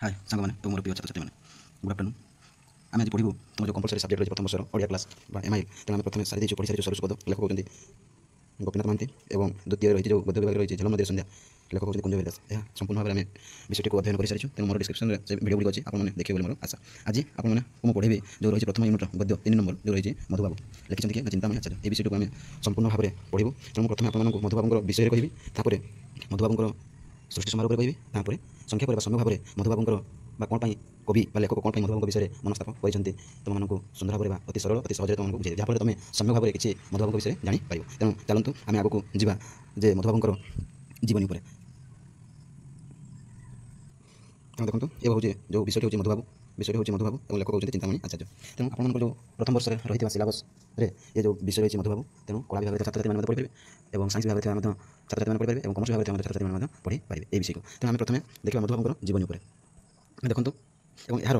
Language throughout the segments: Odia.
हाय सांग मैंने तो मोर प्रिय छात्र छात्री मैंने गुड आफ्टरनून आम आज पढ़ू तुम जो कंपलसरी सब्जेक्ट रही प्रथम वर्षर ओडिया क्लास एमआईएल तेणु आम प्रथम सारी पढ़ी सारी सरस्वत लेखक होती गोपीनाथ महांती और द्वितीय रही जो गद्य विभाग रही झलम नदी संध्या लेखक होती कुंज दास यह संपूर्ण भाव में विषयटी को अध्ययन कर सारी तेणु मोर डिस्क्रिप्शन से वीडियो गुड़ी अच्छी आपने देखिए मोर आशा आज आपको पढ़ेबी जो रही प्रथम यूनिट गद्य 3 नंबर जो रही मधुबाबू लिखिं कि चिंतामणि आचार्य ये विषय को आम संपूर्ण भाव में पढ़ू तेणु प्रथम आपको मधुबाबू विषय कहि मधुबाबू सृष्टि समारोह कहि संख्या पर समय भाव में मधुबाबू कौन कवि लेखक कौन मधुबाबू विषय मनस्ताप कर तुमको सुंदर भाव में अति सरल अति सहज तुमको बुझे जहाँफल तुम सम्य भाव में किसी मधुबाबू विषय जापर तेणु चलतु आम आगे को जा जे मधुबाबू जीवनी पर देखो ये हूँ जो विषय हूँ मधुबाबू विषय हूँ मधुबाबू और लेखक होती चिंतामणि आचार्य तेणु आपंकर जो प्रथम वर्ष रही सिलेबस ये जो विषय रही मधुबाबू तेणु कला विभाग छात्र छात्री पढ़ी पारे और साइंस विभाग छात्र छात्री पढ़ी पारे और कमर्स विभाग छात्र छात्री पढ़ी पारे ये विषय को तेणु आम प्रथम देखा मधुबाबू जीवनी पर देखो और यार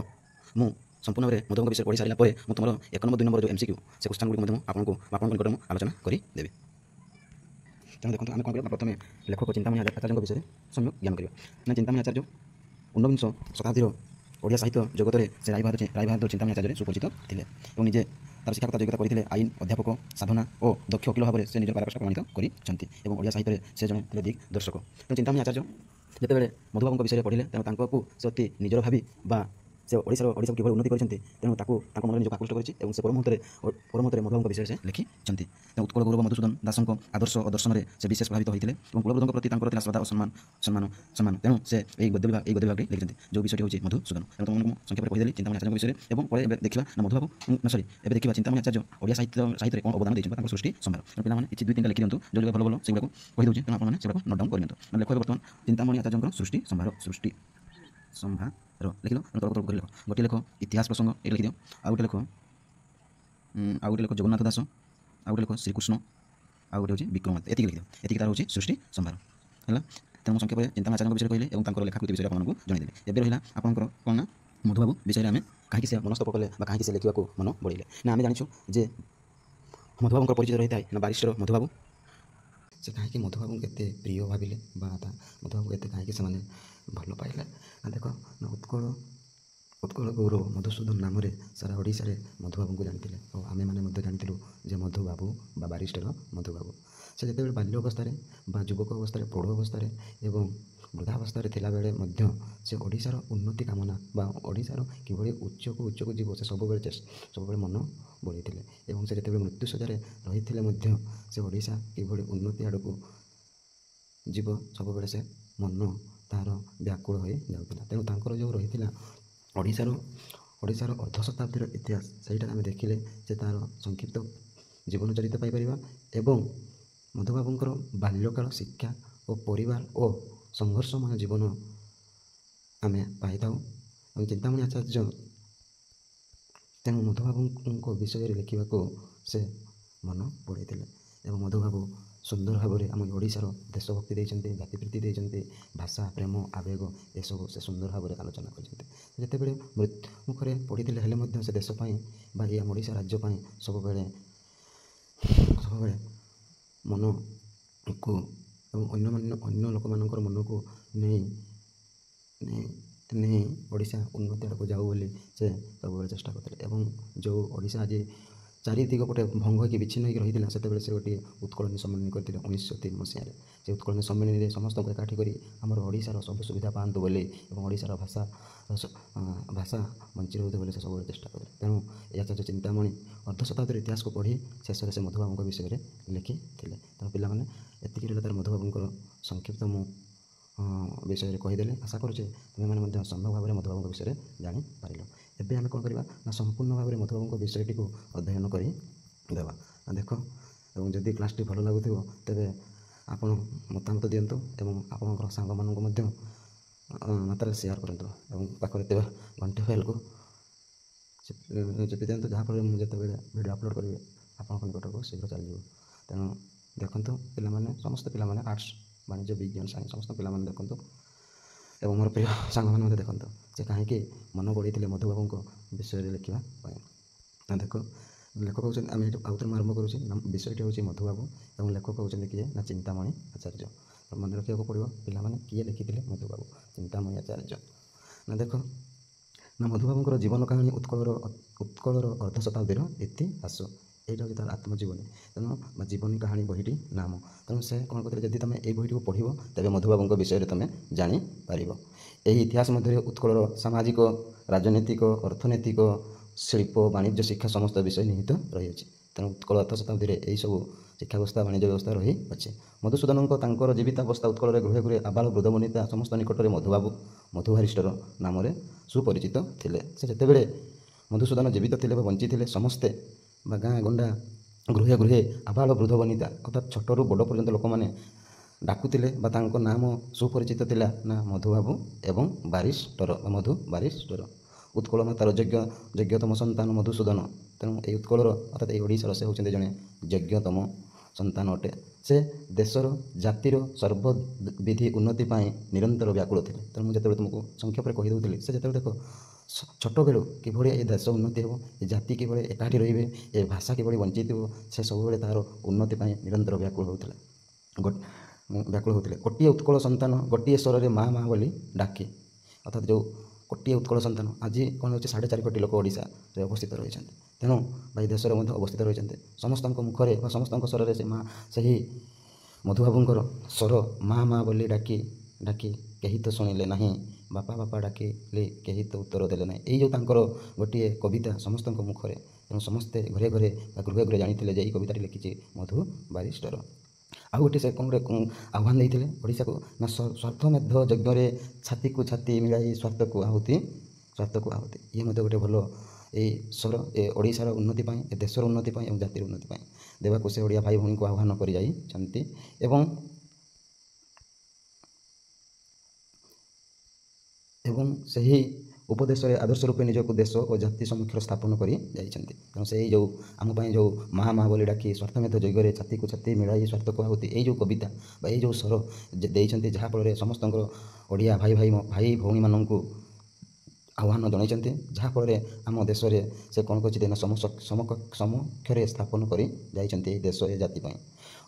मु संपूर्ण भाव में मधुबाबू विषय पढ़ी सारा पर तुम 1 नंबर 2 नंबर जो एमसीक्यू से क्वेश्चन गुड़ी आपको निकट में आलोचना करदेवी तेणु देखो आम कौन प्रथम लेखक चिंतामणि आचार्य विषय सम्यक ज्ञान करवा चिंतामणि आचार्य 19 शताब्दी ओडिया साहित्य जगत में से राय बहादुर चिंतामणि आचार्य सुपरिचित थे और निजे तार शिक्षागत योग्यता करते आईन अध्यापक और दक्ष वकील भाव में से निज पारदर्शिता प्रमाणित कर ओडिया साहित्य से जड़े दिग्दर्शक तेणु चिंतामणि आचार्य जितेबाला मधुबाबू विषय पढ़े तेणु से अति निजर भावी बा से ओडिशा कि उन्नति करते तेणु मन निजक आकृष्ट कर परमुहूर्ते मधुबाबू विषय से लिखी उत्कल गौरव मधुसूदन दास आदर्श और दर्शन में से विशेष प्रभावित होते और कुलगुरुों प्रति श्रद्धा और सम्मान तेणु से गद्य विभाग लिखिं जो विषय हूँ मधुसूदन तेणु तुमको संक्षेप में कहीदेली चिंतामणि आचार्य विषय और देखा ना मधुबाबू सरी ए देखा चिंतामणि आचार्य ओडिया साहित्य कौन अवदान देते सृष्टि सम्भार पे किसी 2-3 लिखि दिखाँ जो भल भल से कहीदे तेणु आपने से नोट डाउन कर लेख बर्तमान चिंतामणि आचार्य सृष्टि सम्भार लिख लो गोटे लेख इतिहास प्रसंग ये लिखिद आउ गोटे लेख जगन्नाथ दास आउ गोटे लेख श्रीकृष्ण आउ गोटे हूँ विक्रमादित्य एति लिखिद एति तार हूँ सृष्टि सम्भार है तेणु संक्षेप में चिंतामणि आचार्य विषय कहले और लेखाकृति विषय आपको जनईदेले एवं रहा आपंकर कौन ना मधुबाबू विषय में कहीं से मनस्तप कले कहीं से लिखा मन बढ़े ना आम जाचु जे मधुबाबू परिचय रही है ना बारिस्टर मधुबाबू से कहीं मधुबाबू के प्रिय भाविले मधुबाबू के कहीं से भल पाइले देख ना उत्कल गौरव मधुसूदन नाम सारा ओडिशा मधुबाबू को जानी और आमे मैंने जानी जे मधुबाबू बा बारिस्टर मधुबाबू से जिते बाल्य अवस्था युवक अवस्था प्रौढ़ अवस्था एवं वृद्धावस्था थिला बेले से ओडिशार उन्नति कामना बा ओडिशार किभଳି उच्चको जीव से सब मन बढ़ी एवं से जिते मृत्युशजार रही से ओडिशा किभଳି उन्नति आड़ को जीव सब से मन तार व्याकुल हो जाता तेणु तांकर जो रही ओडिशार अर्ध शताब्दीर इतिहास सहीटा आम देखिले जे तार संक्षिप्त जीवन चरित पाइपर एवं मधुबाबूंकर बाल्यकाल शिक्षा और परिवार और संघर्षमय जीवन आम पाई और चिंतामणि आचार्य तेणु मधुबाबू विषय लिखा से मन बढ़े एवं मधुबाबू सुंदर भाव में आम ओडिशार देशभक्ति देते जातिप्रीति देते भाषा प्रेम आवेग ये सब से सुंदर भाव में आलोचना करते मुखरे पढ़ी से देशपाई आम ओडिशा राज्यपाई सब मन को अन्य लोक मान मन को नहीं ओडिशा उन्नति आड़ को जाऊ बोली से सब चेष्टा करते जो ओडिशा आज चारिदिग पटे भंग होकर विच्छिन्न होकर रही है से गोटे उत्कलनी सम्मेलन करते 1903 मसीह से उत्कलनी सम्मेलन में समस्त एकाठी कर आम ओडिशार सब सुविधा पातु बोले और ओडिशार भाषा बंची रोते बोले से सब चेष्टा करते तेणु आचार्य चिंतामणि अर्ध शताब्दी इतिहास को पढ़ी शेष से मधुबाबू विषय में लिखी तेणु पाने एतिक रहा तार मधुबाबू संक्षिप्त मु विषय कहीदेले आशा करुचे तुम्हें सम्यक भाव में मधुबाबू विषय जापर एवं आम कौन करवा ना संपूर्ण भाव में मधुबाबू विषयटी को अध्ययन करदेवा देख और जदि क्लासटी भल लगुथ तेरे आप मतामत दिंतु और आप सांग मानक मात्रा सेयार करूँ और पाखे घंटे फेल को चिपी दिंतु जहाँफल मुझे वीडियो अपलोड करी आप निकट को शीघ्र चलिए तेणु देखूँ पे समस्त पे आर्ट्स वाणिज्य विज्ञान साइंस समस्त पे देखूँ एवं मोर प्रिय सांग मैंने देखूँ से कहीं मन बढ़ी मधुबाबू विषय लिखा देख लेखक होती आम आउे आरंभ करुचे विषयटी हूँ मधुबाबू और लेखक होती किए ना चिंतामणि आचार्य मन रखा पड़ो पे किए लिखी मधुबाबू चिंतामणि आचार्य ନା ଦେଖ ନା ମଧୁବାବୁଙ୍କର ଜୀବନ କାହାଣୀ ଉତ୍କଳର ଅର୍ଦ୍ଧ ଶତାବ୍ଦୀର ଇତିହାସ। ଏଇଟା ହେଉଛି ତା'ର ଆତ୍ମଜୀବନୀ। ତେଣୁ ବା ଜୀବନୀ କାହାଣୀ ବହିଟି ନାମ। ତେଣୁ ସେ କ'ଣ କରିଥିଲେ, ଯଦି ତୁମେ ଏଇ ବହିଟିକୁ ପଢ଼ିବ ତେବେ ମଧୁବାବୁଙ୍କ ବିଷୟରେ ତୁମେ ଜାଣିପାରିବ। ଏହି ଇତିହାସ ମଧ୍ୟରେ ଉତ୍କଳର ସାମାଜିକ, ରାଜନୈତିକ, ଅର୍ଥନୈତିକ, ଶିଳ୍ପ, ବାଣିଜ୍ୟ, ଶିକ୍ଷା ସମସ୍ତ ବିଷୟ ନିହିତ ରହିଅଛି। ତେଣୁ ଉତ୍କଳ ଅର୍ଦ୍ଧ ଶତାବ୍ଦୀରେ ଏହିସବୁ ଶିକ୍ଷା ବ୍ୟବସ୍ଥା, ବାଣିଜ୍ୟ ବ୍ୟବସ୍ଥା ରହିଅଛି। ମଧୁସୂଦନଙ୍କ ତାଙ୍କର ଜୀବିତାବସ୍ଥା ଉତ୍କଳରେ ଗୃହେ ଗୃହେ ଆବାଳ ବୃଦ୍ଧ ବନିତା ସମସ୍ତ ନିକଟରେ ମଧୁବାବୁ, ମଧୁବାରିଷ୍ଟର ନାମରେ ସୁପରିଚିତ ଥିଲେ। ସେ ଯେତେବେଳେ ମଧୁସୂଦନ ଜୀବିତ ଥିଲେ ବା ବଞ୍ଚିଥିଲେ, ସମସ୍ତେ ବା ଗାଁ ଗଣ୍ଡା, ଗୃହେ ଗୃହେ ଆବାଳ ବୃଦ୍ଧ ବନିତା ଅର୍ଥାତ୍ ଛୋଟରୁ ବଡ଼ ପର୍ଯ୍ୟନ୍ତ ଲୋକମାନେ ଡାକୁଥିଲେ ବା ତାଙ୍କ ନାମ ସୁପରିଚିତ ଥିଲା ନା ମଧୁବାବୁ ଏବଂ ବାରିଷ୍ଟର ବା ମଧୁ ବାରିଷ୍ଟର। ଉତ୍କଳ ମାତାର ଯୋଗ୍ୟତମ ସନ୍ତାନ ମଧୁସୂଦନ। ତେଣୁ ଏହି ଉତ୍କଳର ଅର୍ଥାତ୍ ଏହି ଓଡ଼ିଶାର ସେ ହେଉଛନ୍ତି ଜଣେ ଯୋଗ୍ୟତମ ସନ୍ତାନ ଅଟେ। ସେ ଦେଶର, ଜାତିର ସର୍ବବିଧି ଉନ୍ନତି ପାଇଁ ନିରନ୍ତର ବ୍ୟାକୁଳ ଥିଲେ। ତେଣୁ ମୁଁ ଯେତେବେଳେ ତୁମକୁ ସଂକ୍ଷେପରେ କହିଦେଉଥିଲି, ସେ ଯେତେବେଳେ ଦେଖ ଛୋଟବେଳୁ କିଭଳି ଏ ଦେଶ ଉନ୍ନତି ହେବ, ଏ ଜାତି କିଭଳି ଏକାଠି ରହିବେ, ଏ ଭାଷା କିଭଳି ବଞ୍ଚିଥିବ, ସେ ସବୁବେଳେ ତାହାର ଉନ୍ନତି ପାଇଁ ନିରନ୍ତର ବ୍ୟାକୁଳ ହେଉଥିଲେ। ଗୋଟିଏ ଉତ୍କଳ ସନ୍ତାନ ଗୋଟିଏ ସ୍ୱରରେ ମା ମା ବୋଲି ଡାକେ। ଅର୍ଥାତ୍ ଯେଉଁ ଗୋଟିଏ ଉତ୍କଳ ସନ୍ତାନ, ଆଜି କ'ଣ ହେଉଛି 4.5 କୋଟି ଲୋକ ଓଡ଼ିଶାରେ ଅବସ୍ଥିତ ରହିଛନ୍ତି। ତେଣୁ ବା ଏ ଦେଶରେ ମଧ୍ୟ ଅବସ୍ଥିତ ରହିଛନ୍ତି। ସମସ୍ତଙ୍କ ମୁଖରେ ବା ସମସ୍ତଙ୍କ ସ୍ୱରରେ ସେ ମା, ସେହି ମଧୁବାବୁଙ୍କର ସ୍ୱର ମା ମା ବୋଲି ଡାକି ଡାକି କେହି ତ ଶୁଣିଲେ ନାହିଁ, ବାପା ବାପା ଡାକିଲେ କେହି ତ ଉତ୍ତର ଦେଲେ ନାହିଁ। ଏଇ ଯେଉଁ ତାଙ୍କର ଗୋଟିଏ କବିତା ସମସ୍ତଙ୍କ ମୁଖରେ। ତେଣୁ ସମସ୍ତେ ଘରେ ଘରେ ବା ଗୃହେ ଗୃହେ ଜାଣିଥିଲେ ଯେ ଏଇ କବିତାଟି ଲେଖିଛି ମଧୁ ବାରିଷ୍ଟର। ଆଉ ଗୋଟିଏ ସେ କ'ଣ ଗୋଟେ ଆହ୍ୱାନ ଦେଇଥିଲେ ଓଡ଼ିଶାକୁ, ନା ସ୍ୱାର୍ଥମେଧ ଯଜ୍ଞରେ ଛାତିକୁ ଛାତି ମିଳାଇ ସ୍ୱାର୍ଥକୁ ଆହୁତି। ଇଏ ମଧ୍ୟ ଗୋଟେ ଭଲ ଏଇ ସ୍ୱର ଏ ଓଡ଼ିଶାର ଉନ୍ନତି ପାଇଁ, ଏ ଦେଶର ଉନ୍ନତି ପାଇଁ ଏବଂ ଜାତିର ଉନ୍ନତି ପାଇଁ ଦେବାକୁ ସେ ଓଡ଼ିଆ ଭାଇ ଭଉଣୀଙ୍କୁ ଆହ୍ୱାନ କରି ଯାଇଛନ୍ତି। ଏବଂ ସେହି ଉପଦେଶରେ ଆଦର୍ଶ ରୂପେ ନିଜକୁ ଦେଶ ଓ ଜାତି ସମକ୍ଷରେ ସ୍ଥାପନ କରି ଯାଇଛନ୍ତି। ତେଣୁ ସେଇ ଯେଉଁ ଆମ ପାଇଁ ଯେଉଁ ମା ମା ବୋଲି ଡାକି ସ୍ୱାର୍ଥମେଧ ଯଜ୍ଞରେ ଛାତିକୁ ଛାତି ମିଳାଇ ସ୍ୱାର୍ଥକୁ ଆହୁତି, ଏଇ ଯେଉଁ କବିତା ବା ଏଇ ଯେଉଁ ସ୍ୱର ଦେଇଛନ୍ତି, ଯାହାଫଳରେ ସମସ୍ତଙ୍କର ଓଡ଼ିଆ ଭାଇ ଭଉଣୀମାନଙ୍କୁ ଆହ୍ୱାନ ଜଣାଇଛନ୍ତି, ଯାହାଫଳରେ ଆମ ଦେଶରେ ସେ କ'ଣ କରିଛନ୍ତି ନା ସମକ୍ଷରେ ସ୍ଥାପନ କରି ଯାଇଛନ୍ତି ଏହି ଦେଶ, ଏ ଜାତି ପାଇଁ।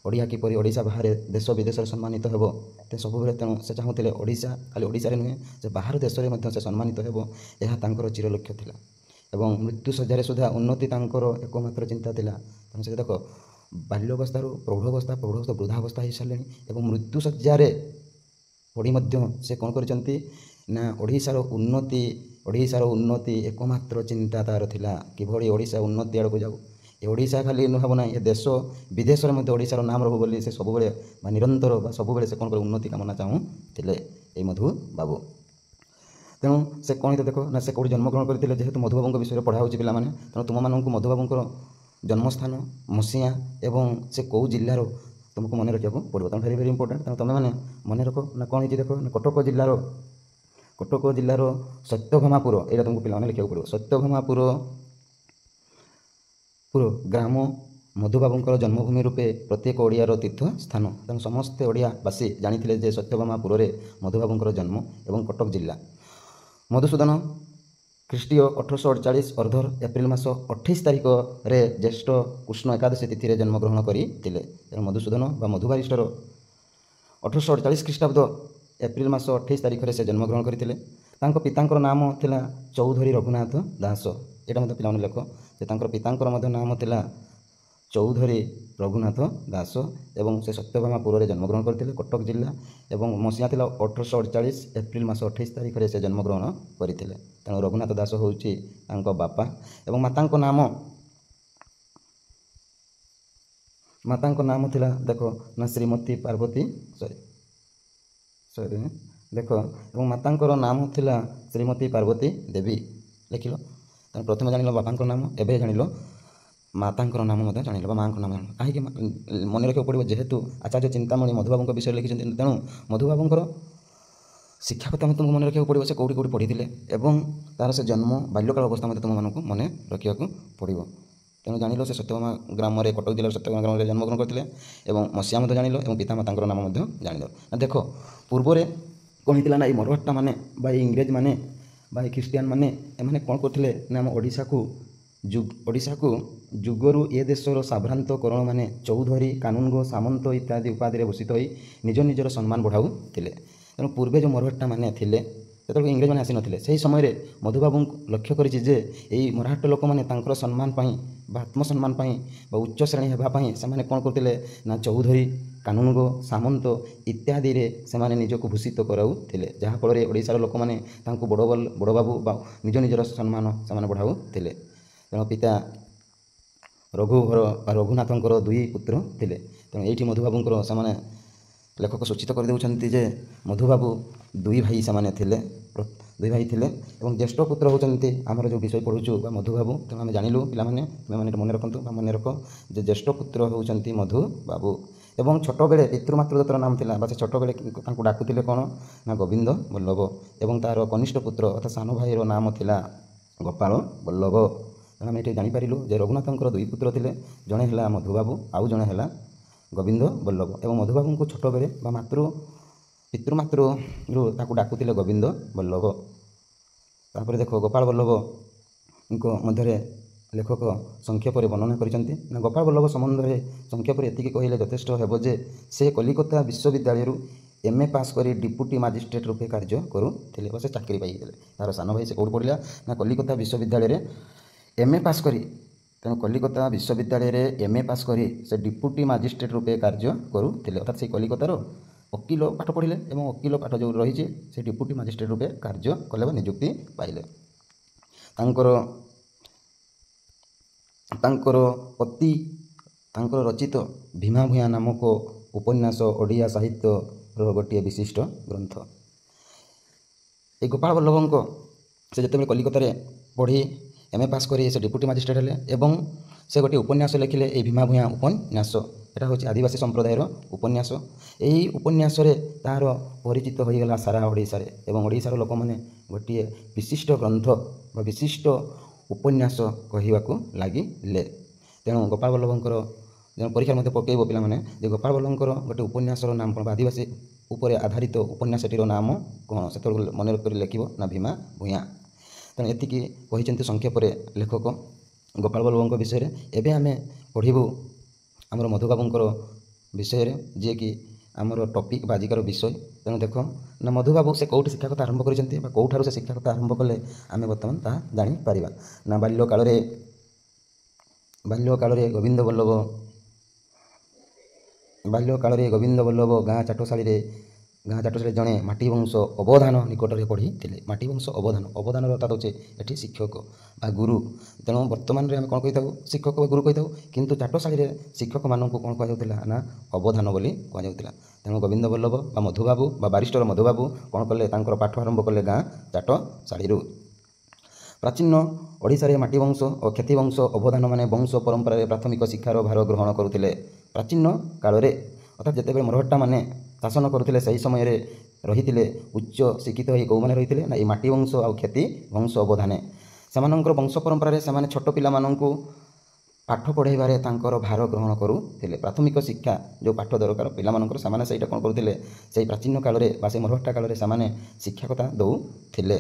ଓଡ଼ିଆ କିପରି ଓଡ଼ିଶା ବାହାରେ ଦେଶ ବିଦେଶରେ ସମ୍ମାନିତ ହେବ, ସେ ସବୁବେଳେ ତେଣୁ ସେ ଚାହୁଁଥିଲେ ଓଡ଼ିଶା ଖାଲି ଓଡ଼ିଶାରେ ନୁହେଁ, ସେ ବାହାର ଦେଶରେ ମଧ୍ୟ ସେ ସମ୍ମାନିତ ହେବ, ଏହା ତାଙ୍କର ଚିରଲକ୍ଷ୍ୟ ଥିଲା। ଏବଂ ମୃତ୍ୟୁ ଶଯ୍ୟାରେ ସୁଦ୍ଧା ଉନ୍ନତି ତାଙ୍କର ଏକମାତ୍ର ଚିନ୍ତା ଥିଲା। ତେଣୁ ସେ ଦେଖ ବାଲ୍ୟାବସ୍ଥାରୁ ପ୍ରୌଢ଼ାବସ୍ଥା ବୃଦ୍ଧାବସ୍ଥା ହୋଇସାରିଲେଣି ଏବଂ ମୃତ୍ୟୁ ଶଯ୍ୟାରେ ପଢ଼ି ମଧ୍ୟ ସେ କ'ଣ କରିଛନ୍ତି ନା ଓଡ଼ିଶାର ଉନ୍ନତି ଏକମାତ୍ର ଚିନ୍ତା ତା'ର ଥିଲା। କିଭଳି ଓଡ଼ିଶା ଉନ୍ନତି ଆଡ଼କୁ ଯାଉ, ଏ ଓଡ଼ିଶା ଖାଲି ହେବ ନାହିଁ, ଏ ଦେଶ ବିଦେଶରେ ମଧ୍ୟ ଓଡ଼ିଶାର ନାମ ରହୁ ବୋଲି ସେ ସବୁବେଳେ ବା ନିରନ୍ତର ବା ସବୁବେଳେ ସେ କ'ଣ କରି ଉନ୍ନତି କାମନା ଚାହୁଁଥିଲେ ଏଇ ମଧୁବାବୁ। ତେଣୁ ସେ କ'ଣ ହେଇଥିଲେ ଦେଖ ନା, ସେ କେଉଁଠି ଜନ୍ମଗ୍ରହଣ କରିଥିଲେ, ଯେହେତୁ ମଧୁବାବୁଙ୍କ ବିଷୟରେ ପଢ଼ା ହେଉଛି ପିଲାମାନେ, ତେଣୁ ତୁମମାନଙ୍କୁ ମଧୁବାବୁଙ୍କର ଜନ୍ମସ୍ଥାନ, ମସିହା ଏବଂ ସେ କେଉଁ ଜିଲ୍ଲାର ତୁମକୁ ମନେ ରଖିବାକୁ ପଡ଼ିବ। ତେଣୁ ଭେରି ଇମ୍ପୋର୍ଟାଣ୍ଟ। ତେଣୁ ତୁମେମାନେ ମନେ ରଖ ନା କ'ଣ ହେଇଛି ଦେଖ ନା, କଟକ ଜିଲ୍ଲାର ସତ୍ୟଭାମାପୁର, ଏଇଟା ତୁମକୁ ପିଲାମାନେ ଲେଖିବାକୁ ପଡ଼ିବ। ସତ୍ୟଭାମାପୁର ଗ୍ରାମ ମଧୁବାବୁଙ୍କର ଜନ୍ମଭୂମି ରୂପେ ପ୍ରତ୍ୟେକ ଓଡ଼ିଆର ତୀର୍ଥ ସ୍ଥାନ। ତେଣୁ ସମସ୍ତେ ଓଡ଼ିଆବାସୀ ଜାଣିଥିଲେ ଯେ ସତ୍ୟଭାମାପୁରରେ ମଧୁବାବୁଙ୍କର ଜନ୍ମ ଏବଂ କଟକ ଜିଲ୍ଲା। ମଧୁସୂଦନ ଖ୍ରୀଷ୍ଟୀୟ 1848 ଅର୍ଦ୍ଧର ଏପ୍ରିଲ ମାସ 28 ତାରିଖରେ ଜ୍ୟେଷ୍ଠ କୃଷ୍ଣ ଏକାଦଶୀ ତିଥିରେ ଜନ୍ମଗ୍ରହଣ କରିଥିଲେ। ତେଣୁ ମଧୁସୂଦନ ବା ମଧୁବାରିଷ୍ଟର 1848 ଖ୍ରୀଷ୍ଟାବ୍ଦ ଏପ୍ରିଲ ମାସ 28 ତାରିଖରେ ସେ ଜନ୍ମଗ୍ରହଣ କରିଥିଲେ। ତାଙ୍କ ପିତାଙ୍କର ନାମ ଥିଲା ଚୌଧୁରୀ ରଘୁନାଥ ଦାସ। ଏଇଟା ମଧ୍ୟ ପିଲାମାନେ ଲେଖ ଯେ ତାଙ୍କର ପିତାଙ୍କର ମଧ୍ୟ ନାମ ଥିଲା ଚୌଧୁରୀ ରଘୁନାଥ ଦାସ ଏବଂ ସେ ସତ୍ୟଭାମାପୁରରେ ଜନ୍ମଗ୍ରହଣ କରିଥିଲେ, କଟକ ଜିଲ୍ଲା, ଏବଂ ମସିହା ଥିଲା 1848 ଏପ୍ରିଲ ମାସ 28 ତାରିଖରେ ସେ ଜନ୍ମଗ୍ରହଣ କରିଥିଲେ। ତେଣୁ ରଘୁନାଥ ଦାସ ହେଉଛି ତାଙ୍କ ବାପା ଏବଂ ମାତାଙ୍କ ନାମ ଥିଲା ଦେଖ ନା ଶ୍ରୀମତୀ ପାର୍ବତୀ ଦେଖ ଏବଂ ମାତାଙ୍କର ନାମ ଥିଲା ଶ୍ରୀମତୀ ପାର୍ବତୀ ଦେବୀ। ଲେଖିଲ। ତେଣୁ ପ୍ରଥମେ ଜାଣିଲ ବାପାଙ୍କ ନାମ, ଏବେ ଜାଣିଲ ମାତାଙ୍କର ନାମ ମଧ୍ୟ ଜାଣିଲ ବା ମାଆଙ୍କ ନାମ ଜାଣିଲ। କାହିଁକି ମନେ ରଖିବାକୁ ପଡ଼ିବ, ଯେହେତୁ ଆଚାର୍ଯ୍ୟ ଚିନ୍ତାମଣି ମଧୁବାବୁଙ୍କ ବିଷୟରେ ଲେଖିଛନ୍ତି, ତେଣୁ ମଧୁବାବୁଙ୍କର ଶିକ୍ଷା କଥା ମଧ୍ୟ ତୁମକୁ ମନେ ରଖିବାକୁ ପଡ଼ିବ, ସେ କେଉଁଠି ପଢ଼ିଥିଲେ ଏବଂ ତା'ର ସେ ଜନ୍ମ ବାଲ୍ୟକାଳ ଅବସ୍ଥା ମଧ୍ୟ ତୁମମାନଙ୍କୁ ମନେ ରଖିବାକୁ ପଡ଼ିବ। ତେଣୁ ଜାଣିଲ ସେ ସତ୍ୟଭାମା ଗ୍ରାମରେ, କଟକ ଜିଲ୍ଲାର ସତ୍ୟଭାମା ଗ୍ରାମରେ ଜନ୍ମଗ୍ରହଣ କରିଥିଲେ ଏବଂ ମସିହା ମଧ୍ୟ ଜାଣିଲ ଏବଂ ପିତାମାତାଙ୍କର ନାମ ମଧ୍ୟ ଜାଣିଲ। ନା ଦେଖ ପୂର୍ବରେ କ'ଣ ହେଇଥିଲା ନା, ଏଇ ମରହଟ୍ଟାମାନେ ବା ଏଇ ଇଂରେଜମାନେ ବା ଏଇ ଖ୍ରୀଷ୍ଟିଆନମାନେ ଏମାନେ କ'ଣ କରୁଥିଲେ ନା ଆମ ଓଡ଼ିଶାକୁ ଯୁଗରୁ ଏ ଦେଶର ସାଭ୍ରାନ୍ତକରଣମାନେ ଚୌଧୁରୀ, କାନୁନଗୋ, ସାମନ୍ତ ଇତ୍ୟାଦି ଉପାଧିରେ ଭୂଷିତ ହୋଇ ନିଜର ସମ୍ମାନ ବଢ଼ାଉଥିଲେ। ତେଣୁ ପୂର୍ବେ ଯେଉଁ ମରହଟ୍ଟାମାନେ ଥିଲେ, ସେତେବେଳକୁ ଇଂରେଜମାନେ ଆସିନଥିଲେ। ସେହି ସମୟରେ ମଧୁବାବୁଙ୍କୁ ଲକ୍ଷ୍ୟ କରିଛି ଯେ ଏଇ ମରାଠା ଲୋକମାନେ ତାଙ୍କର ସମ୍ମାନ ପାଇଁ ବା ଆତ୍ମସମ୍ମାନ ପାଇଁ ବା ଉଚ୍ଚ ଶ୍ରେଣୀ ହେବା ପାଇଁ ସେମାନେ କ'ଣ କରୁଥିଲେ ନା ଚୌଧୁରୀ, କାନୁନଗୋ, ସାମନ୍ତ ଇତ୍ୟାଦିରେ ସେମାନେ ନିଜକୁ ଭୂଷିତ କରାଉଥିଲେ, ଯାହାଫଳରେ ଓଡ଼ିଶାର ଲୋକମାନେ ତାଙ୍କୁ ବଡ଼ବାବୁ ବା ନିଜର ସମ୍ମାନ ସେମାନେ ବଢ଼ାଉଥିଲେ। ତେଣୁ ପିତା ରଘୁଘର ବା ରଘୁନାଥଙ୍କର 2 ପୁତ୍ର ଥିଲେ। ତେଣୁ ଏଇଠି ମଧୁବାବୁଙ୍କର ସେମାନେ ଲେଖକ ସୂଚିତ କରିଦେଉଛନ୍ତି ଯେ ମଧୁବାବୁ 2 ଭାଇ ସେମାନେ ଥିଲେ, 2 ଭାଇ ଥିଲେ ଏବଂ ଜ୍ୟେଷ୍ଠ ପୁତ୍ର ହେଉଛନ୍ତି ଆମର ଯେଉଁ ବିଷୟ ପଢ଼ୁଛୁ ବା ମଧୁବାବୁ। ତେଣୁ ଆମେ ଜାଣିଲୁ ପିଲାମାନେ, ତୁମେମାନେ ମନେ ରଖନ୍ତୁ ବା ମନେ ରଖ ଯେ ଜ୍ୟେଷ୍ଠ ପୁତ୍ର ହେଉଛନ୍ତି ମଧୁବାବୁ ଏବଂ ଛୋଟବେଳେ ପିତୃମାତୃଦତ୍ତର ନାମ ଥିଲା ବା ସେ ଛୋଟବେଳେ ତାଙ୍କୁ ଡାକୁଥିଲେ କ'ଣ ନା ଗୋବିନ୍ଦ ବଲ୍ଲଭ ଏବଂ ତା'ର କନିଷ୍ଠ ପୁତ୍ର ଅର୍ଥାତ୍ ସାନ ଭାଇର ନାମ ଥିଲା ଗୋପାଳ ବଲ୍ଲଭ। ତେଣୁ ଆମେ ଏଠି ଜାଣିପାରିଲୁ ଯେ ରଘୁନାଥଙ୍କର 2 ପୁତ୍ର ଥିଲେ, ଜଣେ ହେଲା ମଧୁବାବୁ ଆଉ ଜଣେ ହେଲା ଗୋବିନ୍ଦ ବଲ୍ଲଭ ଏବଂ ମଧୁବାବୁଙ୍କୁ ଛୋଟବେଳେ ବା ପିତୃମାତୃରୁ ତାକୁ ଡାକୁଥିଲେ ଗୋବିନ୍ଦ ବଲ୍ଲଭ। ତାପରେ ଦେଖ ଗୋପାଳ ବଲ୍ଲଭଙ୍କ ମଧ୍ୟରେ ଲେଖକ ସଂକ୍ଷେପରେ ବର୍ଣ୍ଣନା କରିଛନ୍ତି ନା ଗୋପାଳ ବଲ୍ଲଭ ସମ୍ବନ୍ଧରେ ସଂକ୍ଷେପରେ ଏତିକି କହିଲେ ଯଥେଷ୍ଟ ହେବ ଯେ ସେ କଲିକତା ବିଶ୍ୱବିଦ୍ୟାଳୟରୁ MA ପାସ୍ କରି ଡିପୁଟି ମାଜିଷ୍ଟ୍ରେଟ୍ ରୂପେ କାର୍ଯ୍ୟ କରୁଥିଲେ ବା ସେ ଚାକିରି ପାଇଥିଲେ। ତା'ର ସାନ ଭାଇ ସେ କେଉଁଠି ପଢ଼ିଲା ନା କଲିକତା ବିଶ୍ୱବିଦ୍ୟାଳୟରେ MA ପାସ୍ କରି, ତେଣୁ କଲିକତା ବିଶ୍ୱବିଦ୍ୟାଳୟରେ MA ପାସ୍ କରି ସେ ଡିପୁଟି ମାଜିଷ୍ଟ୍ରେଟ୍ ରୂପେ କାର୍ଯ୍ୟ କରୁଥିଲେ, ଅର୍ଥାତ୍ ସେ କଲିକତାର ଓକିଲ ପାଠ ପଢ଼ିଲେ ଏବଂ ଓକିଲ ପାଠ ଯେଉଁ ରହିଛି ସେ ଡିପୁଟି ମାଜିଷ୍ଟ୍ରେଟ୍ ରୂପେ କାର୍ଯ୍ୟ କଲେ ବା ନିଯୁକ୍ତି ପାଇଲେ। ତାଙ୍କର ରଚିତ ଭୀମା ଭୂୟାଁ ନାମକ ଉପନ୍ୟାସ ଓଡ଼ିଆ ସାହିତ୍ୟର ଗୋଟିଏ ବିଶିଷ୍ଟ ଗ୍ରନ୍ଥ। ଏ ଗୋପାଳ ବଲ୍ଲଭଙ୍କ ସେ ଯେତେବେଳେ କଲିକତାରେ ପଢ଼ି MA ପାସ୍ କରି ସେ ଡିପୁଟି ମାଜିଷ୍ଟ୍ରେଟ୍ ହେଲେ ଏବଂ ସେ ଗୋଟିଏ ଉପନ୍ୟାସ ଲେଖିଲେ, এই ଭୀମା ଭୂୟାଁ ଉପନ୍ୟାସ। এটা ହେଉଛି ଆଦିବାସୀ ସମ୍ପ୍ରଦାୟର ଉପନ୍ୟାସ। ଏହି ଉପନ୍ୟାସରେ ତାହାର ପରିଚିତ ହୋଇଗଲା ସାରା ଓଡ଼ିଶାରେ ଏବଂ ଓଡ଼ିଶାର ଲୋକମାନେ ଗୋଟିଏ ବିଶିଷ୍ଟ ଗ୍ରନ୍ଥ ବା ବିଶିଷ୍ଟ ଉପନ୍ୟାସ କହିବାକୁ ଲାଗିଲେ। ତେଣୁ ଗୋପାଳ ବଲ୍ଲଭଙ୍କର ପରୀକ୍ଷା ମଧ୍ୟ ପକାଇବ ପିଲାମାନେ ଯେ ଗୋପାଳ ବଲ୍ଲଭଙ୍କର ଗୋଟିଏ ଉପନ୍ୟାସର ନାମ କ'ଣ ବା ଆଦିବାସୀ ଉପରେ ଆଧାରିତ ଉପନ୍ୟାସଟିର ନାମ କ'ଣ, ସେତେବେଳକୁ ମନେ କରି ଲେଖିବ ନା ଭୀମା ଭୂୟାଁ। ତେଣୁ ଏତିକି କହିଛନ୍ତି ସଂକ୍ଷେପରେ ଲେଖକ ଗୋପାଳ ବଲ୍ଲଭଙ୍କ ବିଷୟରେ। ଏବେ ଆମେ ପଢ଼ିବୁ ଆମର ମଧୁବାବୁଙ୍କର ବିଷୟରେ, ଯିଏକି ଆମର ଟପିକ୍ ବା ଆଜିକାର ବିଷୟ। ତେଣୁ ଦେଖ ନା ମଧୁବାବୁ ସେ କେଉଁଠି ଶିକ୍ଷାକଥା ଆରମ୍ଭ କରିଛନ୍ତି ବା କେଉଁଠାରୁ ସେ ଶିକ୍ଷାକଥା ଆରମ୍ଭ କଲେ ଆମେ ବର୍ତ୍ତମାନ ତାହା ଜାଣିପାରିବା। ନା ବାଲ୍ୟକାଳରେ ଗୋବିନ୍ଦ ବଲ୍ଲଭ ଗାଁ ଚାଟଶାଳୀରେ ଜଣେ ମାଟି ବଂଶ ଅବଧାନ ନିକଟରେ ପଢ଼ିଥିଲେ। ମାଟି ବଂଶ ଅବଧାନର ଅର୍ଥାତ୍ ହେଉଛି ଏଠି ଶିକ୍ଷକ ବା ଗୁରୁ। ତେଣୁ ବର୍ତ୍ତମାନରେ ଆମେ କ'ଣ କହିଥାଉ ଶିକ୍ଷକ ବା ଗୁରୁ କହିଥାଉ, କିନ୍ତୁ ଚାଟଶାଳୀରେ ଶିକ୍ଷକମାନଙ୍କୁ କ'ଣ କୁହାଯାଉଥିଲା ନା ଅବଧାନ ବୋଲି କୁହାଯାଉଥିଲା। ତେଣୁ ଗୋବିନ୍ଦ ବଲ୍ଲଭ ବା ମଧୁବାବୁ ବା ବାରିଷ୍ଟର ମଧୁବାବୁ କ'ଣ କଲେ, ତାଙ୍କର ପାଠ ଆରମ୍ଭ କଲେ ଗାଁ ଚାଟଶାଳୀରୁ। ପ୍ରାଚୀନ ଓଡ଼ିଶାରେ ମାଟି ବଂଶ ଓ କ୍ଷତି ବଂଶ ଅବଧାନମାନେ ବଂଶ ପରମ୍ପରାରେ ପ୍ରାଥମିକ ଶିକ୍ଷାର ଭାର ଗ୍ରହଣ କରୁଥିଲେ। ପ୍ରାଚୀନ କାଳରେ ଅର୍ଥାତ୍ ଯେତେବେଳେ ମରହଟ୍ଟାମାନେ ଶାସନ କରୁଥିଲେ ସେହି ସମୟରେ ରହିଥିଲେ ଉଚ୍ଚ ଶିକ୍ଷିତ ହୋଇ କେଉଁମାନେ ରହିଥିଲେ ନା ଏଇ ମାଟି ବଂଶ ଆଉ କ୍ଷତି ବଂଶ ଅବଧାନେ। ସେମାନଙ୍କର ବଂଶ ପରମ୍ପରାରେ ସେମାନେ ଛୋଟ ପିଲାମାନଙ୍କୁ ପାଠ ପଢ଼ାଇବାରେ ତାଙ୍କର ଭାର ଗ୍ରହଣ କରୁଥିଲେ। ପ୍ରାଥମିକ ଶିକ୍ଷା ଯେଉଁ ପାଠ ଦରକାର ପିଲାମାନଙ୍କର ସେମାନେ ସେଇଟା କ'ଣ କରୁଥିଲେ, ସେଇ ପ୍ରାଚୀନ କାଳରେ ବା ସେଇ ମରହଟ୍ଟା କାଳରେ ସେମାନେ ଶିକ୍ଷାକତା ଦେଉଥିଲେ।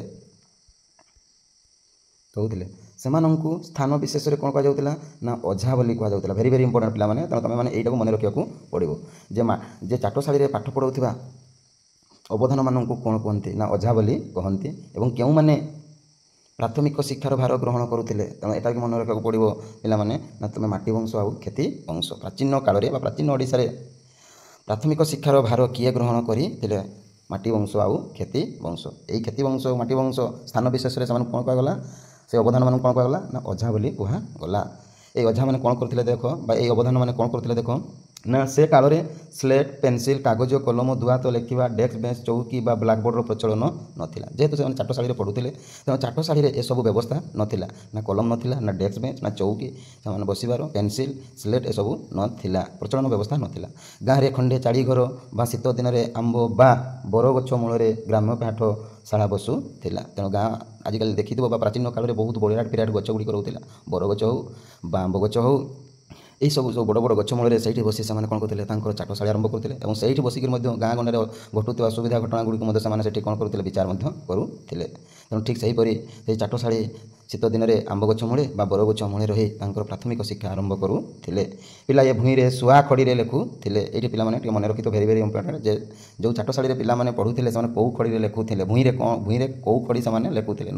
ସେମାନଙ୍କୁ ସ୍ଥାନ ବିଶେଷରେ କ'ଣ କୁହାଯାଉଥିଲା ନା ଅଝା ବୋଲି କୁହାଯାଉଥିଲା। ଭେରି ଭେରି ଇମ୍ପୋର୍ଟାଣ୍ଟ ପିଲାମାନେ, ତେଣୁ ତୁମେମାନେ ଏଇଟାକୁ ମନେ ରଖିବାକୁ ପଡ଼ିବ ଯେ ଚାଟଶାଳୀରେ ପାଠ ପଢ଼ାଉଥିବା ଅବଧାନମାନଙ୍କୁ କ'ଣ କୁହନ୍ତି ନା ଅଝା ବୋଲି କହନ୍ତି। ଏବଂ କେଉଁମାନେ ପ୍ରାଥମିକ ଶିକ୍ଷାର ଭାର ଗ୍ରହଣ କରୁଥିଲେ, ତେଣୁ ଏଟାକୁ ମନେ ରଖିବାକୁ ପଡ଼ିବ ପିଲାମାନେ ନା ତୁମେ ମାଟି ବଂଶ ଆଉ କ୍ଷତି ବଂଶ। ପ୍ରାଚୀନ କାଳରେ ବା ପ୍ରାଚୀନ ଓଡ଼ିଶାରେ ପ୍ରାଥମିକ ଶିକ୍ଷାର ଭାର କିଏ ଗ୍ରହଣ କରିଥିଲେ, ମାଟି ବଂଶ ଆଉ କ୍ଷତି ବଂଶ। ଏଇ କ୍ଷତି ବଂଶ ଆଉ ମାଟି ବଂଶ ସ୍ଥାନ ବିଶେଷରେ ସେମାନଙ୍କୁ କ'ଣ କୁହାଗଲା, ସେ ଅବଧାନମାନଙ୍କୁ କ'ଣ କୁହାଗଲା ନା ଅଝା ବୋଲି କୁହାଗଲା। এই ଅଝାମାନେ କ'ଣ କରୁଥିଲେ ଦେଖ ବା এই ଅବଧାନମାନେ କ'ଣ କରୁଥିଲେ ଦେଖ ନା ସେ କାଳରେ ସ୍ଲେଟ୍, ପେନସିଲ୍, କାଗଜ, କଲମ, ଦୁଆତ ଲେଖିବା, ଡେସ୍କ ବେଞ୍ଚ, ଚୌକି ବା ବ୍ଲାକବୋର୍ଡ଼ର ପ୍ରଚଳନ ନଥିଲା। ଯେହେତୁ ସେମାନେ ଚାଟଶାଳୀରେ ପଢ଼ୁଥିଲେ ତେଣୁ ଚାଟଶାଳୀରେ ଏସବୁ ବ୍ୟବସ୍ଥା ନଥିଲା, ନା କଲମ ନଥିଲା, ନା ଡେସ୍କ ବେଞ୍ଚ, ନା ଚୌକି, ସେମାନେ ବସିବାର ପେନସିଲ୍, ସ୍ଲେଟ୍ ଏସବୁ ନଥିଲା, ପ୍ରଚଳନ ବ୍ୟବସ୍ଥା ନଥିଲା। ଗାଁରେ ଖଣ୍ଡେ ଚାଳିଘର ବା ଶୀତ ଦିନରେ ଆମ୍ବ ବା ବରଗଛ ମୂଳରେ ଗ୍ରାମ୍ୟ ପାଠଶାଳା ବସୁଥିଲା। ତେଣୁ ଗାଁ ଆଜିକାଲି ଦେଖିଥିବ ବା ପ୍ରାଚୀନ କାଳରେ ବହୁତ ବିରାଟ ଗଛ ଗୁଡ଼ିକ ରହୁଥିଲା, ବରଗଛ ହେଉ ବା ଆମ୍ବ ଗଛ ହେଉ, ଏହିସବୁ ଯେଉଁ ବଡ଼ ବଡ଼ ଗଛ ମୂଳରେ ସେଇଠି ବସି ସେମାନେ କ'ଣ କରୁଥିଲେ, ତାଙ୍କର ଚାଟଶାଳୀ ଆରମ୍ଭ କରୁଥିଲେ ଏବଂ ସେଇଠି ବସିକରି ମଧ୍ୟ ଗାଁ ଗଣ୍ଡାରେ ଘଟୁଥିବା ଅସୁବିଧା ଘଟଣା ଗୁଡ଼ିକୁ ମଧ୍ୟ ସେମାନେ ସେଠି କ'ଣ କରୁଥିଲେ, ବିଚାର ମଧ୍ୟ କରୁଥିଲେ। ତେଣୁ ଠିକ୍ ସେହିପରି ସେହି ଚାଟଶାଳୀ ଶୀତ ଦିନରେ ଆମ୍ବ ଗଛ ମୂଳେ ବା ବରଗଛ ମୂଳେ ରହି ତାଙ୍କର ପ୍ରାଥମିକ ଶିକ୍ଷା ଆରମ୍ଭ କରୁଥିଲେ। ପିଲା ଏ ଭୂଇଁରେ ଶୁଆ ଖଡ଼ିରେ ଲେଖୁଥିଲେ। ଏଇଠି ପିଲାମାନେ ଟିକେ ମନେ ରଖିଥିବ, ଭେରି ଭେରି ଇମ୍ପୋର୍ଟାଣ୍ଟ, ଯେ ଯେଉଁ ଚାଟଶାଳୀରେ ପିଲାମାନେ ପଢ଼ୁଥିଲେ ସେମାନେ କେଉଁ ଖଡ଼ିରେ ଲେଖୁଥିଲେ, ଭୂଇଁରେ କେଉଁ ଖଡ଼ି ସେମାନେ ଲେଖୁଥିଲେ,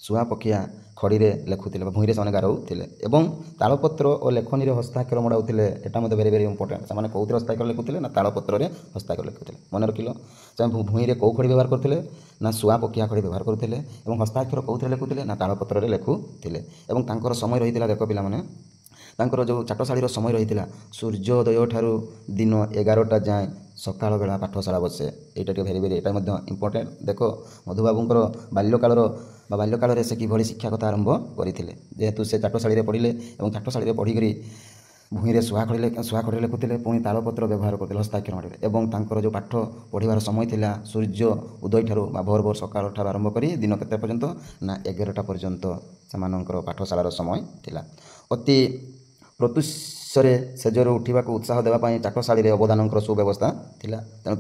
ଶୁଆ ପକ୍ଷିଆ ଖଡ଼ିରେ ଲେଖୁଥିଲେ ବା ଭୂଇଁରେ ସେମାନେ ଗାରଉଥିଲେ। ଏବଂ ତାଳପତ୍ର ଓ ଲେଖନୀରେ ହସ୍ତାକ୍ଷର ମଡ଼ାଉଥିଲେ। ଏଟା ମଧ୍ୟ ଭେରି ଭେରି ଇମ୍ପୋର୍ଟାଣ୍ଟ। ସେମାନେ କେଉଁଥିରେ ହସ୍ତାକ୍ଷର ଲେଖୁଥିଲେ ନା ତାଳପତ୍ରରେ ହସ୍ତାକ୍ଷର ଲେଖୁଥିଲେ। ମନେ ରଖିଲ, ସେମାନେ ଭୂଇଁରେ କେଉଁ ଖଡ଼ି ବ୍ୟବହାର କରୁଥିଲେ ନା ଶୁଆ ପକ୍ଷିଆ ଖଡ଼ି ବ୍ୟବହାର କରୁଥିଲେ। ଏବଂ ହସ୍ତାକ୍ଷର କେଉଁଥିରେ ଲେଖୁଥିଲେ ନା ତାଳପତ୍ରରେ ଲେଖୁଥିଲେ। ଏବଂ ତାଙ୍କର ସମୟ ରହିଥିଲା, ଦେଖ ପିଲାମାନେ, ତାଙ୍କର ଯେଉଁ ଚାଟଶାଳୀର ସମୟ ରହିଥିଲା ସୂର୍ଯ୍ୟୋଦୟ ଠାରୁ ଦିନ 11ଟା ଯାଏଁ ସକାଳ ବେଳା ପାଠଶାଳା ବସେ। ଏଇଟା ଟିକେ ଭେରି ଭେରି, ଏଇଟା ମଧ୍ୟ ଇମ୍ପୋର୍ଟାଣ୍ଟ। ଦେଖ ମଧୁବାବୁଙ୍କର ବାଲ୍ୟକାଳରେ ସେ କିଭଳି ଶିକ୍ଷା କଥା ଆରମ୍ଭ କରିଥିଲେ। ଯେହେତୁ ସେ ଚାଟଶାଳୀରେ ପଢ଼ିଲେ ଏବଂ ଚାଟଶାଳୀରେ ପଢ଼ିକରି ଭୂଇଁରେ ଶୁଆ ଖଡ଼ିରେ ଲେଖୁଥିଲେ, ପୁଣି ତାଳପତ୍ର ବ୍ୟବହାର କରୁଥିଲେ, ହସ୍ତାକ୍ଷର ମାରିଥିଲେ। ଏବଂ ତାଙ୍କର ଯେଉଁ ପାଠ ପଢ଼ିବାର ସମୟ ଥିଲା ସୂର୍ଯ୍ୟ ଉଦୟ ଠାରୁ ବା ଭୋର ସକାଳ ଠାରୁ ଆରମ୍ଭ କରି ଦିନ କେତେ ପର୍ଯ୍ୟନ୍ତ ନା 11ଟା ପର୍ଯ୍ୟନ୍ତ ସେମାନଙ୍କର ପାଠଶାଳାର ସମୟ ଥିଲା। ଅତି ପ୍ରତ୍ୟୁଷରେ ସେଜରୁ ଉଠିବାକୁ ଉତ୍ସାହ ଦେବା ପାଇଁ ଚାଟଶାଳୀରେ ଅବଦାନଙ୍କର ସୁବ୍ୟବସ୍ଥା ଥିଲା। ତେଣୁ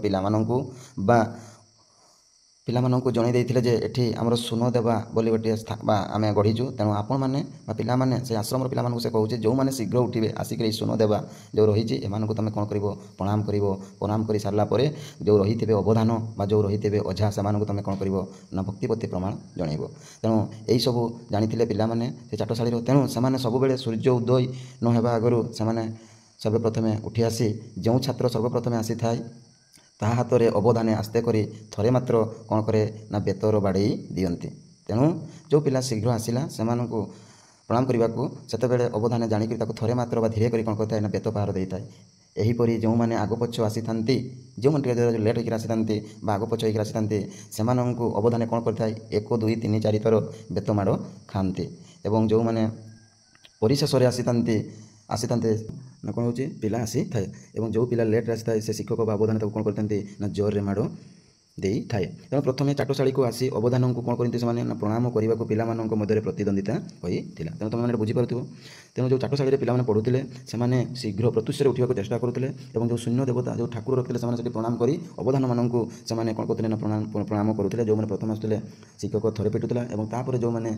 ପିଲାମାନଙ୍କୁ ଜଣାଇ ଦେଇଥିଲେ ଯେ ଏଠି ଆମର ସୁନ ଦେବା ବୋଲି ଗୋଟିଏ ଆମେ ଗଢ଼ିଛୁ। ତେଣୁ ଆପଣମାନେ ବା ପିଲାମାନେ, ସେ ଆଶ୍ରମର ପିଲାମାନଙ୍କୁ ସେ କହୁଛି, ଯେଉଁମାନେ ଶୀଘ୍ର ଉଠିବେ ଆସିକରି ସୁନ ଦେବା ଯେଉଁ ରହିଛି ଏମାନଙ୍କୁ ତୁମେ କ'ଣ କରିବ, ପ୍ରଣାମ କରିବ। ପ୍ରଣାମ କରି ସାରିଲା ପରେ ଯେଉଁ ରହିଥିବେ ଅବଦାନ ବା ଯେଉଁ ରହିଥିବେ ଅଝା, ସେମାନଙ୍କୁ ତୁମେ କ'ଣ କରିବ ନା ଭକ୍ତି ପ୍ରତି ପ୍ରମାଣ ଜଣାଇବ। ତେଣୁ ଏହିସବୁ ଜାଣିଥିଲେ ପିଲାମାନେ ସେ ଚାଟଶାଳୀର। ତେଣୁ ସେମାନେ ସବୁବେଳେ ସୂର୍ଯ୍ୟ ଉଦୟ ନ ହେବା ଆଗରୁ ସେମାନେ ସର୍ବପ୍ରଥମେ ଉଠି ଆସି, ଯେଉଁ ଛାତ୍ର ସର୍ବପ୍ରଥମେ ଆସିଥାଏ ତାହା ହାତରେ ଅବଦାନେ ଆସ୍ତେ କରି ଥରେ ମାତ୍ର କ'ଣ କରେ ନା ବେତର ବାଡ଼େଇ ଦିଅନ୍ତି। ତେଣୁ ଯେଉଁ ପିଲା ଶୀଘ୍ର ଆସିଲା ସେମାନଙ୍କୁ ପ୍ରଣାମ କରିବାକୁ ସେତେବେଳେ ଅବଦାନେ ଜାଣିକରି ତାକୁ ଥରେ ମାତ୍ର ବା ଧୀରେ କରି କ'ଣ କରିଥାଏ ନା ବେତ ପାହାର ଦେଇଥାଏ। ଏହିପରି ଯେଉଁମାନେ ଆଗପଛ ଆସିଥାନ୍ତି, ଯେଉଁମାନେ ଟିକେ ଲେଟ୍ ହୋଇକି ଆସିଥାନ୍ତି ବା ଆଗପଛ ହୋଇକି ଆସିଥାନ୍ତି, ସେମାନଙ୍କୁ ଅବଦାନେ କ'ଣ କରିଥାଏ 1 2 3 4 ଥର ବେତ ମାଡ଼ ଖାଆନ୍ତି। ଏବଂ ଯେଉଁମାନେ ପରିଶେଷରେ ଆସିଥାନ୍ତି ନା କ'ଣ ହେଉଛି ପିଲା ଆସିଥାଏ ଏବଂ ଯେଉଁ ପିଲା ଲେଟ୍ରେ ଆସିଥାଏ ସେ ଶିକ୍ଷକ ବା ଅବଦାନ ତାକୁ କ'ଣ କରିଥାନ୍ତି ନା ଜୋରରେ ମାଡ଼ ଦେଇଥାଏ। ତେଣୁ ପ୍ରଥମେ ଚାଟଶାଳୀକୁ ଆସି ଅବଦାନଙ୍କୁ କ'ଣ କରନ୍ତି ସେମାନେ ନା ପ୍ରଣାମ କରିବାକୁ ପିଲାମାନଙ୍କ ମଧ୍ୟରେ ପ୍ରତିଦ୍ୱନ୍ଦିତା ହୋଇଥିଲା। ତେଣୁ ତୁମେମାନେ ଏଇଟା ବୁଝିପାରୁଥିବ। ତେଣୁ ଯେଉଁ ଚାଟଶାଳୀରେ ପିଲାମାନେ ପଢ଼ୁଥିଲେ ସେମାନେ ଶୀଘ୍ର ପ୍ରତ୍ୟୁଷରେ ଉଠିବାକୁ ଚେଷ୍ଟା କରୁଥିଲେ ଏବଂ ଯେଉଁ ଶୂନ୍ୟ ଦେବତା ଯେଉଁ ଠାକୁର ରଖିଥିଲେ ସେମାନେ ସେଠି ପ୍ରଣାମ କରି ଅବଦାନମାନଙ୍କୁ ସେମାନେ କ'ଣ କରୁଥିଲେ ନା ପ୍ରଣାମ କରୁଥିଲେ। ଯେଉଁମାନେ ପ୍ରଥମେ ଆସୁଥିଲେ ଶିକ୍ଷକ ଥରେ ପିଟୁଥିଲା ଏବଂ ତାପରେ ଯେଉଁମାନେ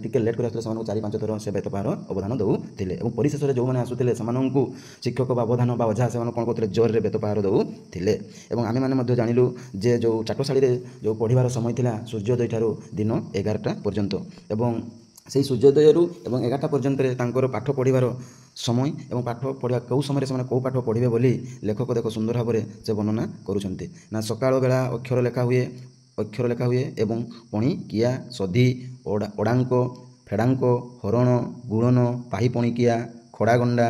ଟିକେ ଲେଟ୍ କରି ଆସୁଥିଲେ ସେମାନଙ୍କୁ 4 5 ଥର ସେ ବେତ ପାହାର ଅବଦାନ ଦେଉଥିଲେ। ଏବଂ ପରିଶେଷରେ ଯେଉଁମାନେ ଆସୁଥିଲେ ସେମାନଙ୍କୁ ଶିକ୍ଷକ ବା ଅବଦାନ ବା ଅଝା ସେମାନେ କ'ଣ କରୁଥିଲେ ଜୋରରେ ବେତ ପାହାର ଦେଉଥିଲେ। ଏବଂ ଆମେମାନେ ମଧ୍ୟ ଜାଣିଲୁ ଯେ ଯେଉଁ ଚାଟଶାଳୀରେ ଯେଉଁ ପଢ଼ିବାର ସମୟ ଥିଲା ସୂର୍ଯ୍ୟୋଦୟ ଠାରୁ ଦିନ 11ଟା ପର୍ଯ୍ୟନ୍ତ ଏବଂ ସେହି ସୂର୍ଯ୍ୟୋଦୟରୁ ଏବଂ 11ଟା ପର୍ଯ୍ୟନ୍ତରେ ତାଙ୍କର ପାଠ ପଢ଼ିବାର ସମୟ ଏବଂ ପାଠ ପଢ଼ିବା କେଉଁ ସମୟରେ ସେମାନେ କେଉଁ ପାଠ ପଢ଼ିବେ ବୋଲି ଲେଖକ ଦେଖ ସୁନ୍ଦର ଭାବରେ ସେ ବର୍ଣ୍ଣନା କରୁଛନ୍ତି। ନା ସକାଳ ବେଳା ଅକ୍ଷର ଲେଖା ହୁଏ ଏବଂ ପଣିକିଆ, ସଧି, ଓଡ଼ାଙ୍କ, ଫେଡ଼ାଙ୍କ, ହରଣ, ଗୁଣନ, ପାହି ପଣିକିଆ, ଖଡ଼ାଗଣ୍ଡା,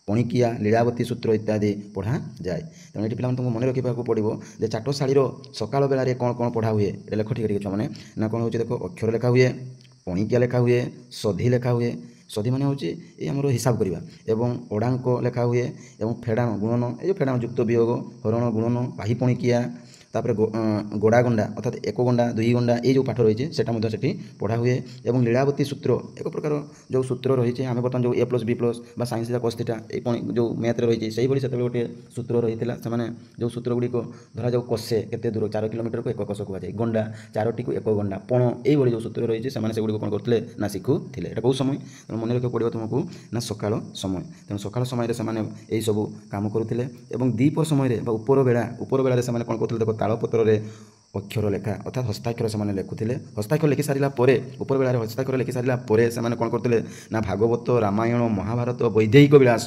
ପଣିକିଆ, ଲୀଳାବତୀ ସୂତ୍ର ଇତ୍ୟାଦି ପଢ଼ାଯାଏ। ତେଣୁ ଏଠି ପିଲାମାନେ ତୁମକୁ ମନେ ରଖିବାକୁ ପଡ଼ିବ ଯେ ଚାଟଶାଳୀର ସକାଳ ବେଳାରେ କ'ଣ କ'ଣ ପଢ଼ା ହୁଏ। ଏଇଟା ଲେଖ ଟିକେ ଛୁଆମାନେ। ନା କ'ଣ ହେଉଛି ଦେଖ, ଅକ୍ଷର ଲେଖା ହୁଏ, ପଣିକିଆ ଲେଖା ହୁଏ, ସଧି ଲେଖା ହୁଏ। ସଧି ମାନେ ହେଉଛି ଏଇ ଆମର ହିସାବ କରିବା। ଏବଂ ଓଡ଼ାଙ୍କ ଲେଖା ହୁଏ ଏବଂ ଫେଡ଼ାଣ ଗୁଣନ, ଏ ଯେଉଁ ଫେଡ଼ାଣ ଯୁକ୍ତ ବିୟୋଗ, ହରଣ ଗୁଣନ, ପାହି ପଣିକିଆ, ତାପରେ ଗୋଡ଼ା ଗଣ୍ଡା ଅର୍ଥାତ୍ 1 ଗଣ୍ଡା 2 ଗଣ୍ଡା ଏଇ ଯେଉଁ ପାଠ ରହିଛି ସେଇଟା ମଧ୍ୟ ସେଠି ପଢ଼ା ହୁଏ। ଏବଂ ଲୀଳାବତୀ ସୂତ୍ର ଏକ ପ୍ରକାର ଯେଉଁ ସୂତ୍ର ରହିଛି, ଆମେ ବର୍ତ୍ତମାନ ଯେଉଁ A+B+ ବା ସାଇନ୍ସ cos θ ଏଇ ଯେଉଁ ମ୍ୟାଥରେ ରହିଛି ସେଇଭଳି ସେତେବେଳେ ଗୋଟିଏ ସୂତ୍ର ରହିଥିଲା। ସେମାନେ ଯେଉଁ ସୂତ୍ର ଗୁଡ଼ିକ ଧରାଯାଉ କଷେ କେତେ ଦୂର 4 କିଲୋମିଟରକୁ 1 କଷ କୁହାଯାଏ, ଗଣ୍ଡା 4ଟିକୁ 1 ଗଣ୍ଡା, ପଣ ଏଇଭଳି ଯେଉଁ ସୂତ୍ର ରହିଛି ସେମାନେ ସେଗୁଡ଼ିକ କ'ଣ କରୁଥିଲେ ନା ଶିଖୁଥିଲେ। ଏଇଟା କେଉଁ ସମୟ ତେଣୁ ମନେ ରଖିବାକୁ ପଡ଼ିବ ତୁମକୁ ନା ସକାଳ ସମୟ। ତେଣୁ ସକାଳ ସମୟରେ ସେମାନେ ଏହିସବୁ କାମ କରୁଥିଲେ। ଏବଂ ଦ୍ୱିପହର ସମୟରେ ବା ଉପର ବେଳାରେ ସେମାନେ କ'ଣ କରୁଥିଲେ ଦେଖ, ତାଳପତ୍ରରେ ଅକ୍ଷର ଲେଖା ଅର୍ଥାତ୍ ହସ୍ତାକ୍ଷର ସେମାନେ ଲେଖୁଥିଲେ। ହସ୍ତାକ୍ଷର ଲେଖି ସାରିଲା ପରେ ଉପର ବେଳାରେ ହସ୍ତାକ୍ଷର ଲେଖି ସାରିଲା ପରେ ସେମାନେ କ'ଣ କରୁଥିଲେ ନା ଭାଗବତ, ରାମାୟଣ, ମହାଭାରତ, ବୈଦେହିକ ବିଳାସ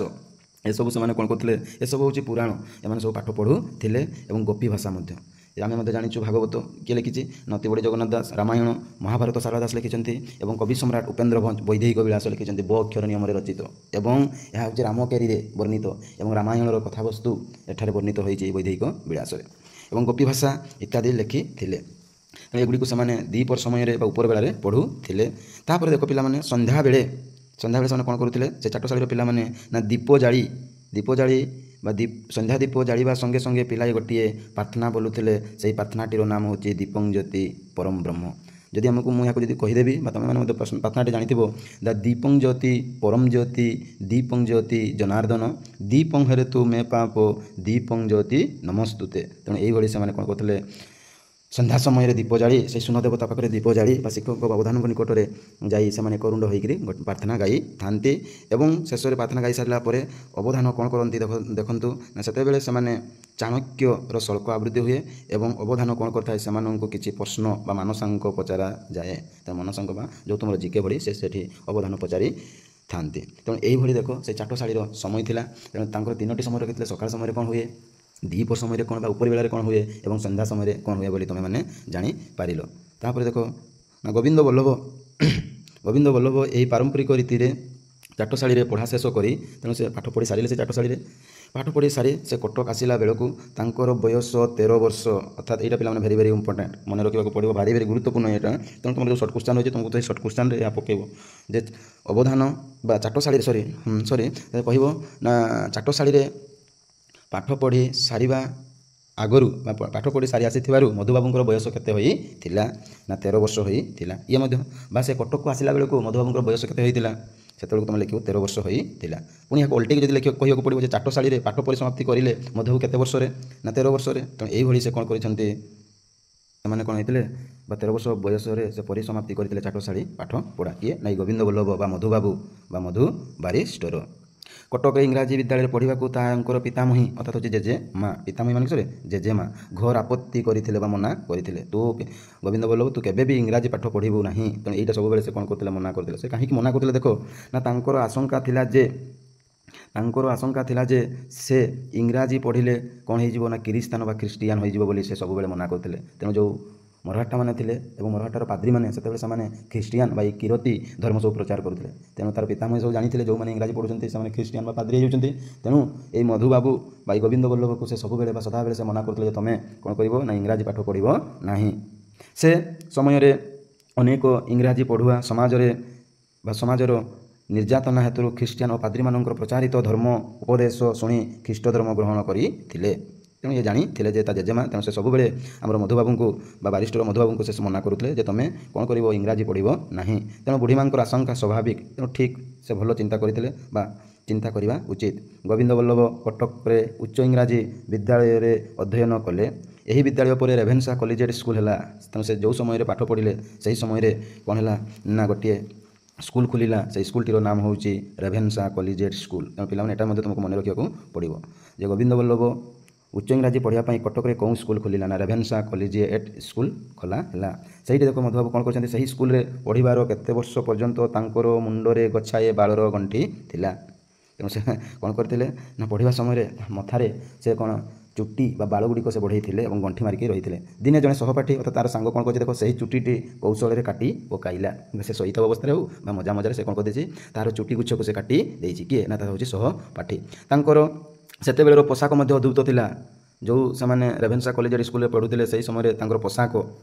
ଏସବୁ ସେମାନେ କ'ଣ କରୁଥିଲେ, ଏସବୁ ହେଉଛି ପୁରାଣ, ଏମାନେ ସବୁ ପାଠ ପଢ଼ୁଥିଲେ। ଏବଂ ଗୋପୀ ଭାଷା ମଧ୍ୟ ଆମେ ମଧ୍ୟ ଜାଣିଛୁ। ଭାଗବତ କିଏ ଲେଖିଛି ନା ଅତିବଡ଼ି ଜଗନ୍ନାଥ ଦାସ, ରାମାୟଣ ମହାଭାରତ ଶାରଳା ଦାସ ଲେଖିଛନ୍ତି ଏବଂ କବି ସମ୍ରାଟ ଉପେନ୍ଦ୍ର ଭଞ୍ଜ ବୈଦେହିକ ବିଳାସ ଲେଖିଛନ୍ତି ବ ଅକ୍ଷର ନିୟମରେ ରଚିତ। ଏବଂ ଏହା ହେଉଛି ରାମକେରୀରେ ବର୍ଣ୍ଣିତ ଏବଂ ରାମାୟଣର କଥାବସ୍ତୁ ଏଠାରେ ବର୍ଣ୍ଣିତ ହୋଇଛି ଏହି ବୈଦେହିକ ବିଳାସରେ। ଏବଂ ଗୋପୀ ଭାଷା ଇତ୍ୟାଦି ଲେଖିଥିଲେ। ଏଗୁଡ଼ିକୁ ସେମାନେ ଦ୍ୱିପହର ସମୟରେ ବା ଉପର ବେଳାରେ ପଢ଼ୁଥିଲେ। ତାପରେ ଦେଖ ପିଲାମାନେ ସନ୍ଧ୍ୟାବେଳେ ସେମାନେ କ'ଣ କରୁଥିଲେ, ସେ ଚାଟଶାଳୀର ପିଲାମାନେ ନା ଦୀପ ଜାଳି ବା ସନ୍ଧ୍ୟା ଦୀପ ଜାଳିବା ସଙ୍ଗେ ସଙ୍ଗେ ପିଲାଏ ଗୋଟିଏ ପ୍ରାର୍ଥନା ବୋଲୁଥିଲେ। ସେହି ପ୍ରାର୍ଥନାଟିର ନାମ ହେଉଛି ଦୀପଂ ଜ୍ୟୋତି ପରମ ବ୍ରହ୍ମ। ଯଦି ଆମକୁ ମୁଁ ଏହାକୁ ଯଦି କହିଦେବି ବା ତୁମେମାନେ ମଧ୍ୟ ପ୍ରାର୍ଥନାଟି ଜାଣିଥିବ, ଦ ଦୀପଂ ଜ୍ୟୋତି ପରମ ଜ୍ୟୋତି ଦୀପଂ ଜ୍ୟୋତି ଜନାର୍ଦ୍ଦନ ଦୀପଂ ହେରେତୁ ମେ ପାପ ଦୀପଂ ଜ୍ୟୋତି ନମସ୍ତୁତେ। ତେଣୁ ଏଇଭଳି ସେମାନେ କ'ଣ କରୁଥିଲେ ସନ୍ଧ୍ୟା ସମୟରେ ଦୀପ ଜାଳି ସେ ଶୂନ ଦେବତା ପାଖରେ ଦୀପ ଜାଳି ବା ଶିକ୍ଷକଙ୍କ ଅବଧାନଙ୍କ ନିକଟରେ ଯାଇ ସେମାନେ କରୁଣ୍ଡ ହୋଇକରି ପ୍ରାର୍ଥନା ଗାଇଥାନ୍ତି ଏବଂ ଶେଷରେ ପ୍ରାର୍ଥନା ଗାଇ ସାରିଲା ପରେ ଅବଧାନ କ'ଣ କରନ୍ତି ଦେଖନ୍ତୁ ନା ସେତେବେଳେ ସେମାନେ ଚାଣକ୍ୟର ଶଳ୍କ ଆବୃତ୍ତି ହୁଏ ଏବଂ ଅବଧାନ କ'ଣ କରିଥାଏ ସେମାନଙ୍କୁ କିଛି ପ୍ରଶ୍ନ ବା ମାନସାଙ୍କ ପଚରାଯାଏ। ତେଣୁ ମାନସାଙ୍କ ବା ଯେଉଁ ତୁମର ଜିକେ ଭଳି ସେ ସେଠି ଅବଧାନ ପଚାରି ଥାନ୍ତି। ତେଣୁ ଏଇଭଳି ଦେଖ ସେ ଚାଟଶାଳୀର ସମୟ ଥିଲା। ତେଣୁ ତାଙ୍କର 3ଟି ସମୟ ରଖିଥିଲେ। ସକାଳ ସମୟରେ କ'ଣ ହୁଏ, ଦ୍ୱିପହର ସମୟରେ କ'ଣ ବା ଉପର ବେଳାରେ କ'ଣ ହୁଏ ଏବଂ ସନ୍ଧ୍ୟା ସମୟରେ କ'ଣ ହୁଏ ବୋଲି ତୁମେମାନେ ଜାଣିପାରିଲ। ତାପରେ ଦେଖ ଗୋବିନ୍ଦ ବଲ୍ଲଭ ଏହି ପାରମ୍ପରିକ ରୀତିରେ ଚାଟଶାଳୀରେ ପଢ଼ା ଶେଷ କରି ତେଣୁ ସେ ପାଠ ପଢ଼ି ସାରିଲେ। ସେ ଚାଟଶାଳୀରେ ପାଠ ପଢ଼ି ସାରି ସେ କଟକ ଆସିଲା ବେଳକୁ ତାଙ୍କର ବୟସ 13 ବର୍ଷ। ଅର୍ଥାତ୍ ଏଇଟା ପିଲାମାନେ ଭେରି ଭେରି ଇମ୍ପୋର୍ଟାଣ୍ଟ ମନେ ରଖିବାକୁ ପଡ଼ିବ, ଭାରି ଭେରି ଗୁରୁତ୍ୱପୂର୍ଣ୍ଣ ଏଇଟା। ତେଣୁ ତୁମର ଯେଉଁ ସର୍ଟ କ୍ୱେଶ୍ଚନ୍ ରହିଛି ତୁମକୁ ସେଇ ସର୍ଟ କ୍ୱେଶ୍ଚନ୍ରେ ଏହା ପକାଇବ ଯେ ଅବଧାନ ବା ଚାଟଶାଳୀରେ କହିବ ନା ଚାଟଶାଳୀରେ ପାଠ ପଢ଼ି ସାରିବା ଆଗରୁ ବା ପାଠ ପଢ଼ି ସାରି ଆସିଥିବାରୁ ମଧୁବାବୁଙ୍କର ବୟସ କେତେ ହୋଇଥିଲା ନା 13 ବର୍ଷ ହୋଇଥିଲା। ଇଏ ମଧ୍ୟ ବା ସେ କଟକକୁ ଆସିଲା ବେଳକୁ ମଧୁବାବୁଙ୍କର ବୟସ କେତେ ହୋଇଥିଲା ସେତେବେଳକୁ ତୁମେ ଲେଖିବ 13 ବର୍ଷ ହୋଇଥିଲା। ପୁଣି ଏହାକୁ ଓଲଟେଇକି ଯଦି କହିବାକୁ ପଡ଼ିବ ଯେ ଚାଟଶାଳୀରେ ପାଠ ପରିସମାପ୍ତି କରିଲେ ମଧୁବାବୁ କେତେ ବର୍ଷରେ ନା 13 ବର୍ଷରେ। ତେଣୁ ଏଇଭଳି ସେ କ'ଣ କରିଛନ୍ତି, ସେମାନେ କ'ଣ ହେଇଥିଲେ ବା 13 ବର୍ଷ ବୟସରେ ସେ ପରିସମାପ୍ତି କରିଥିଲେ ଚାଟଶାଳୀ ପାଠ ପଢ଼ା। କିଏ ନା ଗୋବିନ୍ଦ ବଲ୍ଲଭ ବା ମଧୁବାବୁ ବା ମଧୁ ବାରିଷ୍ଟର। କଟକ ଇଂରାଜୀ ବିଦ୍ୟାଳୟରେ ପଢ଼ିବାକୁ ତାଙ୍କର ପିତାମହୀ ଅର୍ଥାତ୍ ହେଉଛି ଜେଜେମା, ପିତାମହୀ ମାନେ ଜେଜେମା ଘୋର ଆପତ୍ତି କରିଥିଲେ ବା ମନା କରିଥିଲେ। ତୁ ଗୋବିନ୍ଦ ବଲ୍ଲଭ ତୁ କେବେ ବି ଇଂରାଜୀ ପାଠ ପଢ଼ିବୁ ନାହିଁ। ତେଣୁ ଏଇଟା ସବୁବେଳେ ସେ କ'ଣ କରୁଥିଲେ, ମନା କରୁଥିଲେ। ସେ କାହିଁକି ମନା କରୁଥିଲେ ଦେଖ ନା ତାଙ୍କର ଆଶଙ୍କା ଥିଲା ଯେ ସେ ଇଂରାଜୀ ପଢ଼ିଲେ କ'ଣ ହେଇଯିବ ନା କିରିସ୍ତାନ ବା ଖ୍ରୀଷ୍ଟିଆନ ହୋଇଯିବ ବୋଲି ସେ ସବୁବେଳେ ମନା କରୁଥିଲେ। ତେଣୁ ଯେଉଁ ମରହଟ୍ଟାମାନେ ଥିଲେ ଏବଂ ମରହଟ୍ଟାର ପାଦ୍ରୀମାନେ ସେତେବେଳେ ସେମାନେ ଖ୍ରୀଷ୍ଟିଆନ ବା କିରତି ଧର୍ମ ସବୁ ପ୍ରଚାର କରୁଥିଲେ। ତେଣୁ ତାର ପିତାମହୀ ସବୁ ଜାଣିଥିଲେ ଯେଉଁମାନେ ଇଂରାଜୀ ପଢ଼ୁଛନ୍ତି ସେମାନେ ଖ୍ରୀଷ୍ଟିଆନ ବା ପାଦ୍ରୀ ହେଉଛନ୍ତି। ତେଣୁ ଏଇ ମଧୁବାବୁ ବା ଗୋବିନ୍ଦ ବଲ୍ଲଭକୁ ସେ ସବୁବେଳେ ବା ସଦାବେଳେ ସେ ମନା କରୁଥିଲେ ଯେ ତୁମେ କ'ଣ କରିବ ନା ଇଂରାଜୀ ପାଠ ପଢ଼ିବ ନାହିଁ। ସେ ସମୟରେ ଅନେକ ଇଂରାଜୀ ପଢ଼ୁଆ ସମାଜର ନିର୍ଯାତନା ହେତୁ ଖ୍ରୀଷ୍ଟିଆନ ଓ ପାଦ୍ରୀମାନଙ୍କର ପ୍ରଚାରିତ ଧର୍ମ ଉପଦେଶ ଶୁଣି ଖ୍ରୀଷ୍ଟ ଧର୍ମ ଗ୍ରହଣ କରିଥିଲେ। ତେଣୁ ଏ ଜାଣିଥିଲେ ଯେ ତା ଜେଜେମା, ତେଣୁ ସେ ସବୁବେଳେ ଆମର ମଧୁବାବୁଙ୍କୁ ବା ବାରିଷ୍ଟର ମଧୁବାବୁଙ୍କୁ ସେ ମନା କରୁଥିଲେ ଯେ ତୁମେ କ'ଣ କରିବ ଇଂରାଜୀ ପଢ଼ିବ ନାହିଁ। ତେଣୁ ବୁଢ଼ୀମାନଙ୍କର ଆଶଙ୍କା ସ୍ୱାଭାବିକ। ତେଣୁ ଠିକ୍ ସେ ଭଲ ଚିନ୍ତା କରିଥିଲେ ବା ଚିନ୍ତା କରିବା ଉଚିତ। ଗୋବିନ୍ଦ ବଲ୍ଲଭ କଟକରେ ଉଚ୍ଚ ଇଂରାଜୀ ବିଦ୍ୟାଳୟରେ ଅଧ୍ୟୟନ କଲେ। ଏହି ବିଦ୍ୟାଳୟ ପରେ ରେଭେନ୍ସା କଲେଜିଏଟ୍ ସ୍କୁଲ ହେଲା। ତେଣୁ ସେ ଯେଉଁ ସମୟରେ ପାଠ ପଢ଼ିଲେ ସେହି ସମୟରେ କ'ଣ ହେଲା ନା ଗୋଟିଏ ସ୍କୁଲ ଖୋଲିଲା। ସେହି ସ୍କୁଲଟିର ନାମ ହେଉଛି ରେଭେନ୍ସା କଲେଜିଏଟ୍ ସ୍କୁଲ। ତେଣୁ ପିଲାମାନେ ଏଟା ମଧ୍ୟ ତୁମକୁ ମନେ ରଖିବାକୁ ପଡ଼ିବ ଯେ ଗୋବିନ୍ଦ ବଲ୍ଲଭ ଉଚ୍ଚ ଇଂରାଜୀ ପଢ଼ିବା ପାଇଁ କଟକରେ କେଉଁ ସ୍କୁଲ ଖୋଲିଲା ନା ରେଭେନ୍ସା କଲେଜିଏଟ୍ ସ୍କୁଲ ଖୋଲା ହେଲା। ସେଇଠି ଦେଖ ମଧୁବାବୁ କ'ଣ କରିଛନ୍ତି, ସେହି ସ୍କୁଲରେ ପଢ଼ିବାର କେତେ ବର୍ଷ ପର୍ଯ୍ୟନ୍ତ ତାଙ୍କର ମୁଣ୍ଡରେ ଗଛାଏ ବାଳର ଗଣ୍ଠି ଥିଲା। ତେଣୁ ସେ କ'ଣ କରିଥିଲେ ନା ପଢ଼ିବା ସମୟରେ ମଥାରେ ସେ କ'ଣ ଚୁଟି ବା ବାଳଗୁଡ଼ିକ ସେ ବଢ଼େଇଥିଲେ ଏବଂ ଗଣ୍ଠି ମାରିକି ରହିଥିଲେ। ଦିନେ ଜଣେ ସହପାଠୀ ଅର୍ଥାତ୍ ତାର ସାଙ୍ଗ କ'ଣ କରିଛି ଦେଖ ସେହି ଚୁଟିଟି କୌଶଳରେ କାଟି ପକାଇଲା। ସେ ଶୋଇଥିବା ଅବସ୍ଥାରେ ହେଉ ବା ମଜାରେ ସେ କ'ଣ କରିଦେଇଛି ତାର ଚୁଟି ଗୁଚ୍ଛକୁ ସେ କାଟି ଦେଇଛି। କିଏ ନା ତାର ହେଉଛି ସହପାଠୀ। ତାଙ୍କର ସେତେବେଳର ପୋଷାକ ମଧ୍ୟ ଅଦ୍ଭୁତ ଥିଲା। ଯେଉଁ ସେମାନେ ରେଭେନ୍ସା କଲେଜିଏଟ୍ ସ୍କୁଲରେ ପଢ଼ୁଥିଲେ ସେହି ସମୟରେ ତାଙ୍କର ପୋଷାକ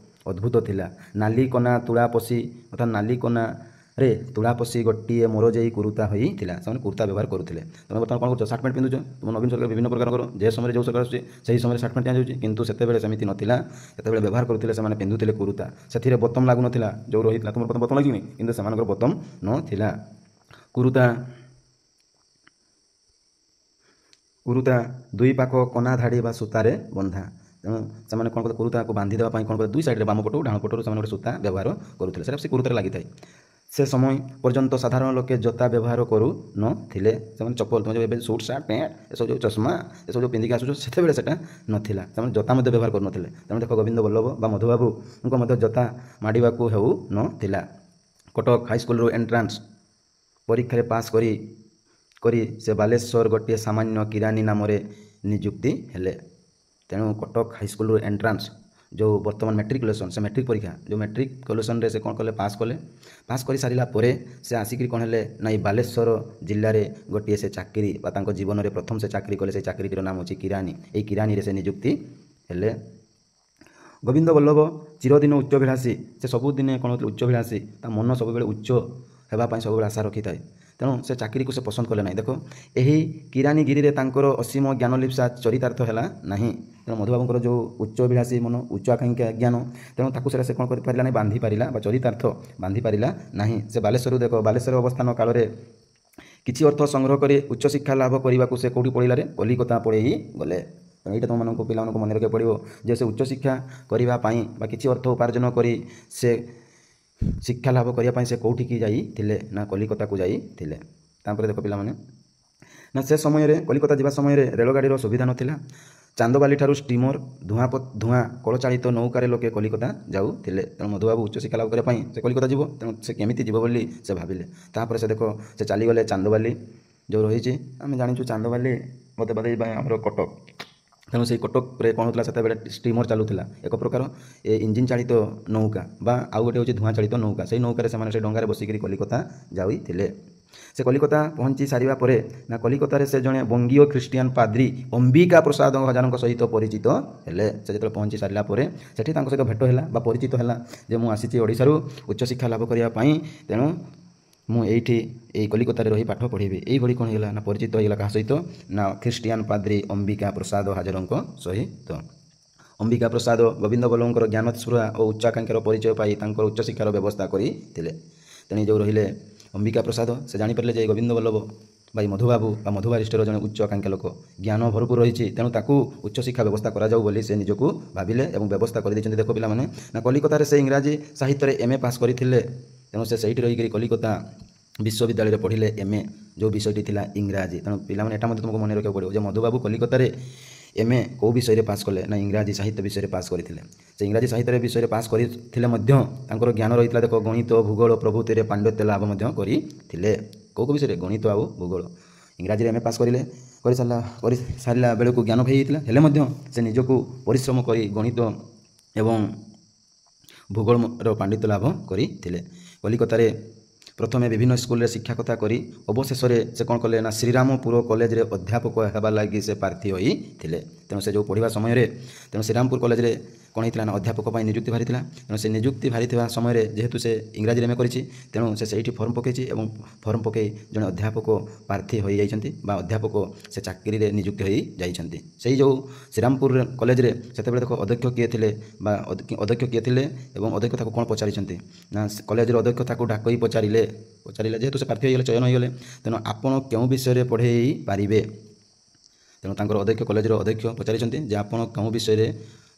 ଅଦ୍ଭୁତ ଥିଲା। ନାଲି କନା ତୁଳା ପଶି ଅର୍ଥାତ୍ ନାଲି କନାରେ ତୁଳା ପଶି ଗୋଟିଏ ମୋରଜେଇ କୁର୍ତ୍ତା ହୋଇଥିଲା। ସେମାନେ କୁର୍ତ୍ତା ବ୍ୟବହାର କରୁଥିଲେ। ତୁମେ ବର୍ତ୍ତମାନ କ'ଣ କରୁଛ, ସାର୍ଟ ପ୍ୟାଣ୍ଟ ପିନ୍ଧୁଛ। ତୁମ ନବୀନ ସରକାର ବିଭିନ୍ନ ପ୍ରକାରର ଯେ ସମୟରେ ଯେଉଁ ସରକାର ଆସୁଛି ସେହି ସମୟରେ ସାର୍ଟ ପ୍ୟାଣ୍ଟ ଦିଆଯାଉଛି, କିନ୍ତୁ ସେତେବେଳେ ସେମିତି ନଥିଲା। ସେତେବେଳେ ବ୍ୟବହାର କରୁଥିଲେ, ସେମାନେ ପିନ୍ଧୁଥିଲେ କୁର୍ତ୍ତା। ସେଥିରେ ବୋତମ ଲାଗୁନଥିଲା, ଯେଉଁ ରହିଥିଲା ତୁମର ବୋତମ ଲାଗିନି, କିନ୍ତୁ ସେମାନଙ୍କର ବୋତମ ନଥିଲା। କୁର୍ତ୍ତା ଦୁଇ ପାଖ କନା ଧାଡ଼ି ବା ସୂତାରେ ବନ୍ଧା। ତେଣୁ ସେମାନେ କ'ଣ କଲେ କୁର୍ତ୍ତାକୁ ବାନ୍ଧି ଦେବା ପାଇଁ କ'ଣ କଲେ ଦୁଇ ସାଇଡ଼୍ରେ ବାମ ପଟୁ ଡାହାଣ ପଟରୁ ସେମାନେ ଗୋଟେ ସୂତା ବ୍ୟବହାର କରୁଥିଲେ। ସେଟା ସେ କୁର୍ତ୍ତାରେ ଲାଗିଥାଏ। ସେ ସମୟ ପର୍ଯ୍ୟନ୍ତ ସାଧାରଣ ଲୋକେ ଜୋତା ବ୍ୟବହାର କରୁନଥିଲେ। ସେମାନେ ଚପଲ ତୁମେ ଯେଉଁ ଏବେ ସୁଟ୍ ସାର୍ଟ ପ୍ୟାଣ୍ଟ ଏସବୁ ଯେଉଁ ଚଷମା ଏସବୁ ଯେଉଁ ପିନ୍ଧିକି ଆସୁଛ ସେତେବେଳେ ସେଟା ନଥିଲା। ସେମାନେ ଜୋତା ମଧ୍ୟ ବ୍ୟବହାର କରୁନଥିଲେ। ତେଣୁ ଦେଖ ଗୋବିନ୍ଦ ବଲ୍ଲଭ ବା ମଧୁବାବୁଙ୍କ ମଧ୍ୟ ଜୋତା ମାଡ଼ିବାକୁ ହେଉନଥିଲା। କଟକ ହାଇସ୍କୁଲରୁ ଏଣ୍ଟ୍ରାନ୍ସ ପରୀକ୍ଷାରେ ପାସ୍ କରି ସେ ବାଲେଶ୍ୱର ଗୋଟିଏ ସାମାନ୍ୟ କିରାନୀ ନାମରେ ନିଯୁକ୍ତି ହେଲେ। ତେଣୁ କଟକ ହାଇସ୍କୁଲରୁ ଏଣ୍ଟ୍ରାନ୍ସ ଯେଉଁ ବର୍ତ୍ତମାନ ମେଟ୍ରିକୁଲେସନ୍, ସେ ମେଟ୍ରିକ୍ ପରୀକ୍ଷା ଯେଉଁ ମେଟ୍ରିକୁଲେସନ୍ରେ ସେ କ'ଣ କଲେ ପାସ୍ କରି ସାରିଲା ପରେ ସେ ଆସିକି କ'ଣ ହେଲେ ନା ଏଇ ବାଲେଶ୍ୱର ଜିଲ୍ଲାରେ ଗୋଟିଏ ସେ ଚାକିରି ବା ତାଙ୍କ ଜୀବନରେ ପ୍ରଥମ ସେ ଚାକିରି କଲେ। ସେଇ ଚାକିରିଟିର ନାମ ହେଉଛି କିରାନୀ। ଏଇ କିରାନୀରେ ସେ ନିଯୁକ୍ତି ହେଲେ। ଗୋବିନ୍ଦ ବଲ୍ଲଭ ଚିରଦିନ ଉଚ୍ଚାଭିଳାଷୀ। ସେ ସବୁଦିନେ କ'ଣ ହେଉଥିଲେ ଉଚ୍ଚାଭିଳାଷୀ। ତା ମନ ସବୁବେଳେ ଉଚ୍ଚ ହେବା ପାଇଁ ସବୁବେଳେ ଆଶା ରଖିଥାଏ। ତେଣୁ ସେ ଚାକିରିକୁ ସେ ପସନ୍ଦ କଲେ ନାହିଁ। ଦେଖ ଏହି କିରାନୀଗିରିରେ ତାଙ୍କର ଅସୀମ ଜ୍ଞାନଲିପ୍ସା ଚରିତାର୍ଥ ହେଲା ନାହିଁ। ତେଣୁ ମଧୁବାବୁଙ୍କର ଯେଉଁ ଉଚ୍ଚାଭିଳାଷୀ ମନ, ଉଚ୍ଚ ଆକାଂକ୍ଷା ଜ୍ଞାନ, ତେଣୁ ତାକୁ ସେଟା ସେ କ'ଣ କରିପାରିଲା ନାହିଁ, ବାନ୍ଧି ପାରିଲା ବା ଚରିତାର୍ଥ ବାନ୍ଧି ପାରିଲା ନାହିଁ। ସେ ବାଲେଶ୍ୱରରୁ ଦେଖ ବାଲେଶ୍ୱର ଅବସ୍ଥାନ କାଳରେ କିଛି ଅର୍ଥ ସଂଗ୍ରହ କରି ଉଚ୍ଚଶିକ୍ଷା ଲାଭ କରିବାକୁ ସେ କେଉଁଠି ପଳେଇଲାରେ କଲିକତା ପଳେଇ ଗଲେ। ତେଣୁ ଏଇଟା ତୁମମାନଙ୍କୁ ପିଲାମାନଙ୍କୁ ମନେ ରଖିବାକୁ ପଡ଼ିବ ଯେ ସେ ଉଚ୍ଚଶିକ୍ଷା କରିବା ପାଇଁ ବା କିଛି ଅର୍ଥ ଉପାର୍ଜନ କରି ସେ ଶିକ୍ଷା ଲାଭ କରିବା ପାଇଁ ସେ କେଉଁଠିକି ଯାଇଥିଲେ ନା କଲିକତାକୁ ଯାଇଥିଲେ। ତାପରେ ଦେଖ ପିଲାମାନେ ନା ସେ ସମୟରେ କଲିକତା ଯିବା ସମୟରେ ରେଳଗାଡ଼ିର ସୁବିଧା ନଥିଲା। ଚାନ୍ଦବାଲି ଠାରୁ ଷ୍ଟିମର ଧୂଆଁ କଳଚାଳିତ ନୌକାରେ ଲୋକେ କଲିକତା ଯାଉଥିଲେ। ତେଣୁ ମଧୁବାବୁ ଉଚ୍ଚଶିକ୍ଷା ଲାଭ କରିବା ପାଇଁ ସେ କଲିକତା ଯିବ। ତେଣୁ ସେ କେମିତି ଯିବ ବୋଲି ସେ ଭାବିଲେ। ତାପରେ ସେ ଦେଖ ସେ ଚାଲିଗଲେ ଚାନ୍ଦବାଲି ଯେଉଁ ରହିଛି, ଆମେ ଜାଣିଛୁ ଚାନ୍ଦବାଲି ବୋଧେ ଆମର କଟକ। ତେଣୁ ସେଇ କଟକରେ କ'ଣ ହେଉଥିଲା ସେତେବେଳେ ଷ୍ଟିମର ଚାଲୁଥିଲା, ଏକ ପ୍ରକାର ଇଞ୍ଜିନ୍ ଚାଳିତ ନୌକା ବା ଆଉ ଗୋଟେ ହେଉଛି ଧୂଆଁ ଚାଳିତ ନୌକା। ସେଇ ନୌକାରେ ସେମାନେ ସେ ଡଙ୍ଗାରେ ବସିକରି କଲିକତା ଯାଇଥିଲେ। ସେ କଲିକତା ପହଞ୍ଚି ସାରିବା ପରେ ନା କଲିକତାରେ ସେ ଜଣେ ବଙ୍ଗୀୟ ଖ୍ରୀଷ୍ଟିଆନ ପାଦ୍ରୀ ଅମ୍ବିକା ପ୍ରସାଦ ହଜାରଙ୍କ ସହିତ ପରିଚିତ ହେଲେ। ସେ ଯେତେବେଳେ ପହଞ୍ଚି ସାରିଲା ପରେ ସେଠି ତାଙ୍କ ସହିତ ଭେଟ ହେଲା ବା ପରିଚିତ ହେଲା ଯେ ମୁଁ ଆସିଛି ଓଡ଼ିଶାରୁ ଉଚ୍ଚଶିକ୍ଷା ଲାଭ କରିବା ପାଇଁ, ତେଣୁ ମୁଁ ଏଇଠି ଏଇ କଲିକତାରେ ରହି ପାଠ ପଢ଼ିବି। ଏଇଭଳି କ'ଣ ହେଇଗଲା ନା ପରିଚିତ ହେଇଗଲା କାହା ସହିତ ନା ଖ୍ରୀଷ୍ଟିଆନ ପାଦ୍ରୀ ଅମ୍ବିକା ପ୍ରସାଦ ହାଜରଙ୍କ ସହିତ। ଅମ୍ବିକା ପ୍ରସାଦ ଗୋବିନ୍ଦ ବଲ୍ଲଭଙ୍କର ଜ୍ଞାନ ସ୍ପୃହା ଓ ଉଚ୍ଚାକାଂକ୍ଷାର ପରିଚୟ ପାଇ ତାଙ୍କର ଉଚ୍ଚଶିକ୍ଷାର ବ୍ୟବସ୍ଥା କରିଥିଲେ। ତେଣୁ ଯେଉଁ ରହିଲେ ଅମ୍ବିକା ପ୍ରସାଦ, ସେ ଜାଣିପାରିଲେ ଯେ ଗୋବିନ୍ଦ ବଲ୍ଲଭ ଭାଇ ମଧୁବାବୁ ବା ମଧୁବାରିଷ୍ଟର ଜଣେ ଉଚ୍ଚ ଆକାଂକ୍ଷା ଲୋକ, ଜ୍ଞାନ ଭରପୁର ରହିଛି, ତେଣୁ ତାକୁ ଉଚ୍ଚଶିକ୍ଷା ବ୍ୟବସ୍ଥା କରାଯାଉ ବୋଲି ସେ ନିଜକୁ ଭାବିଲେ ଏବଂ ବ୍ୟବସ୍ଥା କରିଦେଇଛନ୍ତି। ଦେଖ ପିଲାମାନେ ନା କଲିକତାରେ ସେ ଇଂରାଜୀ ସାହିତ୍ୟରେ MA ପାସ୍ କରିଥିଲେ। ତେଣୁ ସେ ସେଇଠି ରହିକରି କଲିକତା ବିଶ୍ୱବିଦ୍ୟାଳୟରେ ପଢ଼ିଲେ MA, ଯେଉଁ ବିଷୟଟି ଥିଲା ଇଂରାଜୀ। ତେଣୁ ପିଲାମାନେ ଏଟା ମଧ୍ୟ ତୁମକୁ ମନେ ରଖିବାକୁ ପଡ଼ିବ ଯେ ମଧୁବାବୁ କଲିକତାରେ MA କେଉଁ ବିଷୟରେ ପାସ୍ କଲେ ନା ଇଂରାଜୀ ସାହିତ୍ୟ ବିଷୟରେ ପାସ୍ କରିଥିଲେ। ସେ ଇଂରାଜୀ ସାହିତ୍ୟ ବିଷୟରେ ପାସ୍ କରିଥିଲେ ମଧ୍ୟ ତାଙ୍କର ଜ୍ଞାନ ରହିଥିଲା ଦେଖ ଗଣିତ ଭୂଗୋଳ ପ୍ରଭୃତିରେ ପାଣ୍ଡିତ୍ୟ ଲାଭ ମଧ୍ୟ କରିଥିଲେ। କେଉଁ ବିଷୟରେ? ଗଣିତ ଆଉ ଭୂଗୋଳ। ଇଂରାଜୀରେ MA ପାସ୍ କରିସାରିଲା ବେଳକୁ ଜ୍ଞାନ ହେଇଯାଇଥିଲା, ହେଲେ ମଧ୍ୟ ସେ ନିଜକୁ ପରିଶ୍ରମ କରି ଗଣିତ ଏବଂ ଭୂଗୋଳର ପାଣ୍ଡିତ୍ୟ ଲାଭ କରିଥିଲେ। କଲିକତାରେ ପ୍ରଥମେ ବିଭିନ୍ନ ସ୍କୁଲରେ ଶିକ୍ଷକତା କରି ଅବଶେଷରେ ସେ କ'ଣ କଲେ ନା ଶ୍ରୀରାମପୁର କଲେଜରେ ଅଧ୍ୟାପକ ହେବା ଲାଗି ସେ ପ୍ରାର୍ଥୀ ହୋଇଥିଲେ। ତେଣୁ ସେ ଯେଉଁ ପଢ଼ିବା ସମୟରେ ତେଣୁ ଶ୍ରୀରାମପୁର କଲେଜରେ କ'ଣ ହେଇଥିଲା ନା ଅଧ୍ୟାପକ ପାଇଁ ନିଯୁକ୍ତି ବାହାରିଥିଲା। ତେଣୁ ସେ ନିଯୁକ୍ତି ବାହାରିଥିବା ସମୟରେ ଯେହେତୁ ସେ ଇଂରାଜୀରେ MA କରିଛି, ତେଣୁ ସେ ସେଇଠି ଫର୍ମ ପକାଇଛି ଏବଂ ଫର୍ମ ପକାଇ ଜଣେ ଅଧ୍ୟାପକ ପ୍ରାର୍ଥୀ ହୋଇଯାଇଛନ୍ତି ବା ଅଧ୍ୟାପକ ସେ ଚାକିରିରେ ନିଯୁକ୍ତି ହୋଇଯାଇଛନ୍ତି। ସେଇ ଯେଉଁ ଶ୍ରୀରାମପୁର କଲେଜରେ ସେତେବେଳେ ଦେଖ ଅଧ୍ୟକ୍ଷ କିଏ ଥିଲେ ବା ଅଧ୍ୟକ୍ଷ କିଏ ଥିଲେ ଏବଂ ଅଧ୍ୟକ୍ଷ ତାକୁ କ'ଣ ପଚାରିଛନ୍ତି ନା କଲେଜର ଅଧ୍ୟକ୍ଷ ତାକୁ ଡାକଇ ପଚାରିଲେ ଯେହେତୁ ସେ ପ୍ରାର୍ଥୀ ହୋଇଗଲେ, ଚୟନ ହୋଇଗଲେ, ତେଣୁ ଆପଣ କେଉଁ ବିଷୟରେ ପଢ଼େଇ ପାରିବେ। ତେଣୁ ତାଙ୍କର ଅଧ୍ୟକ୍ଷ କଲେଜର ଅଧ୍ୟକ୍ଷ ପଚାରିଛନ୍ତି ଯେ ଆପଣ କେଉଁ ବିଷୟରେ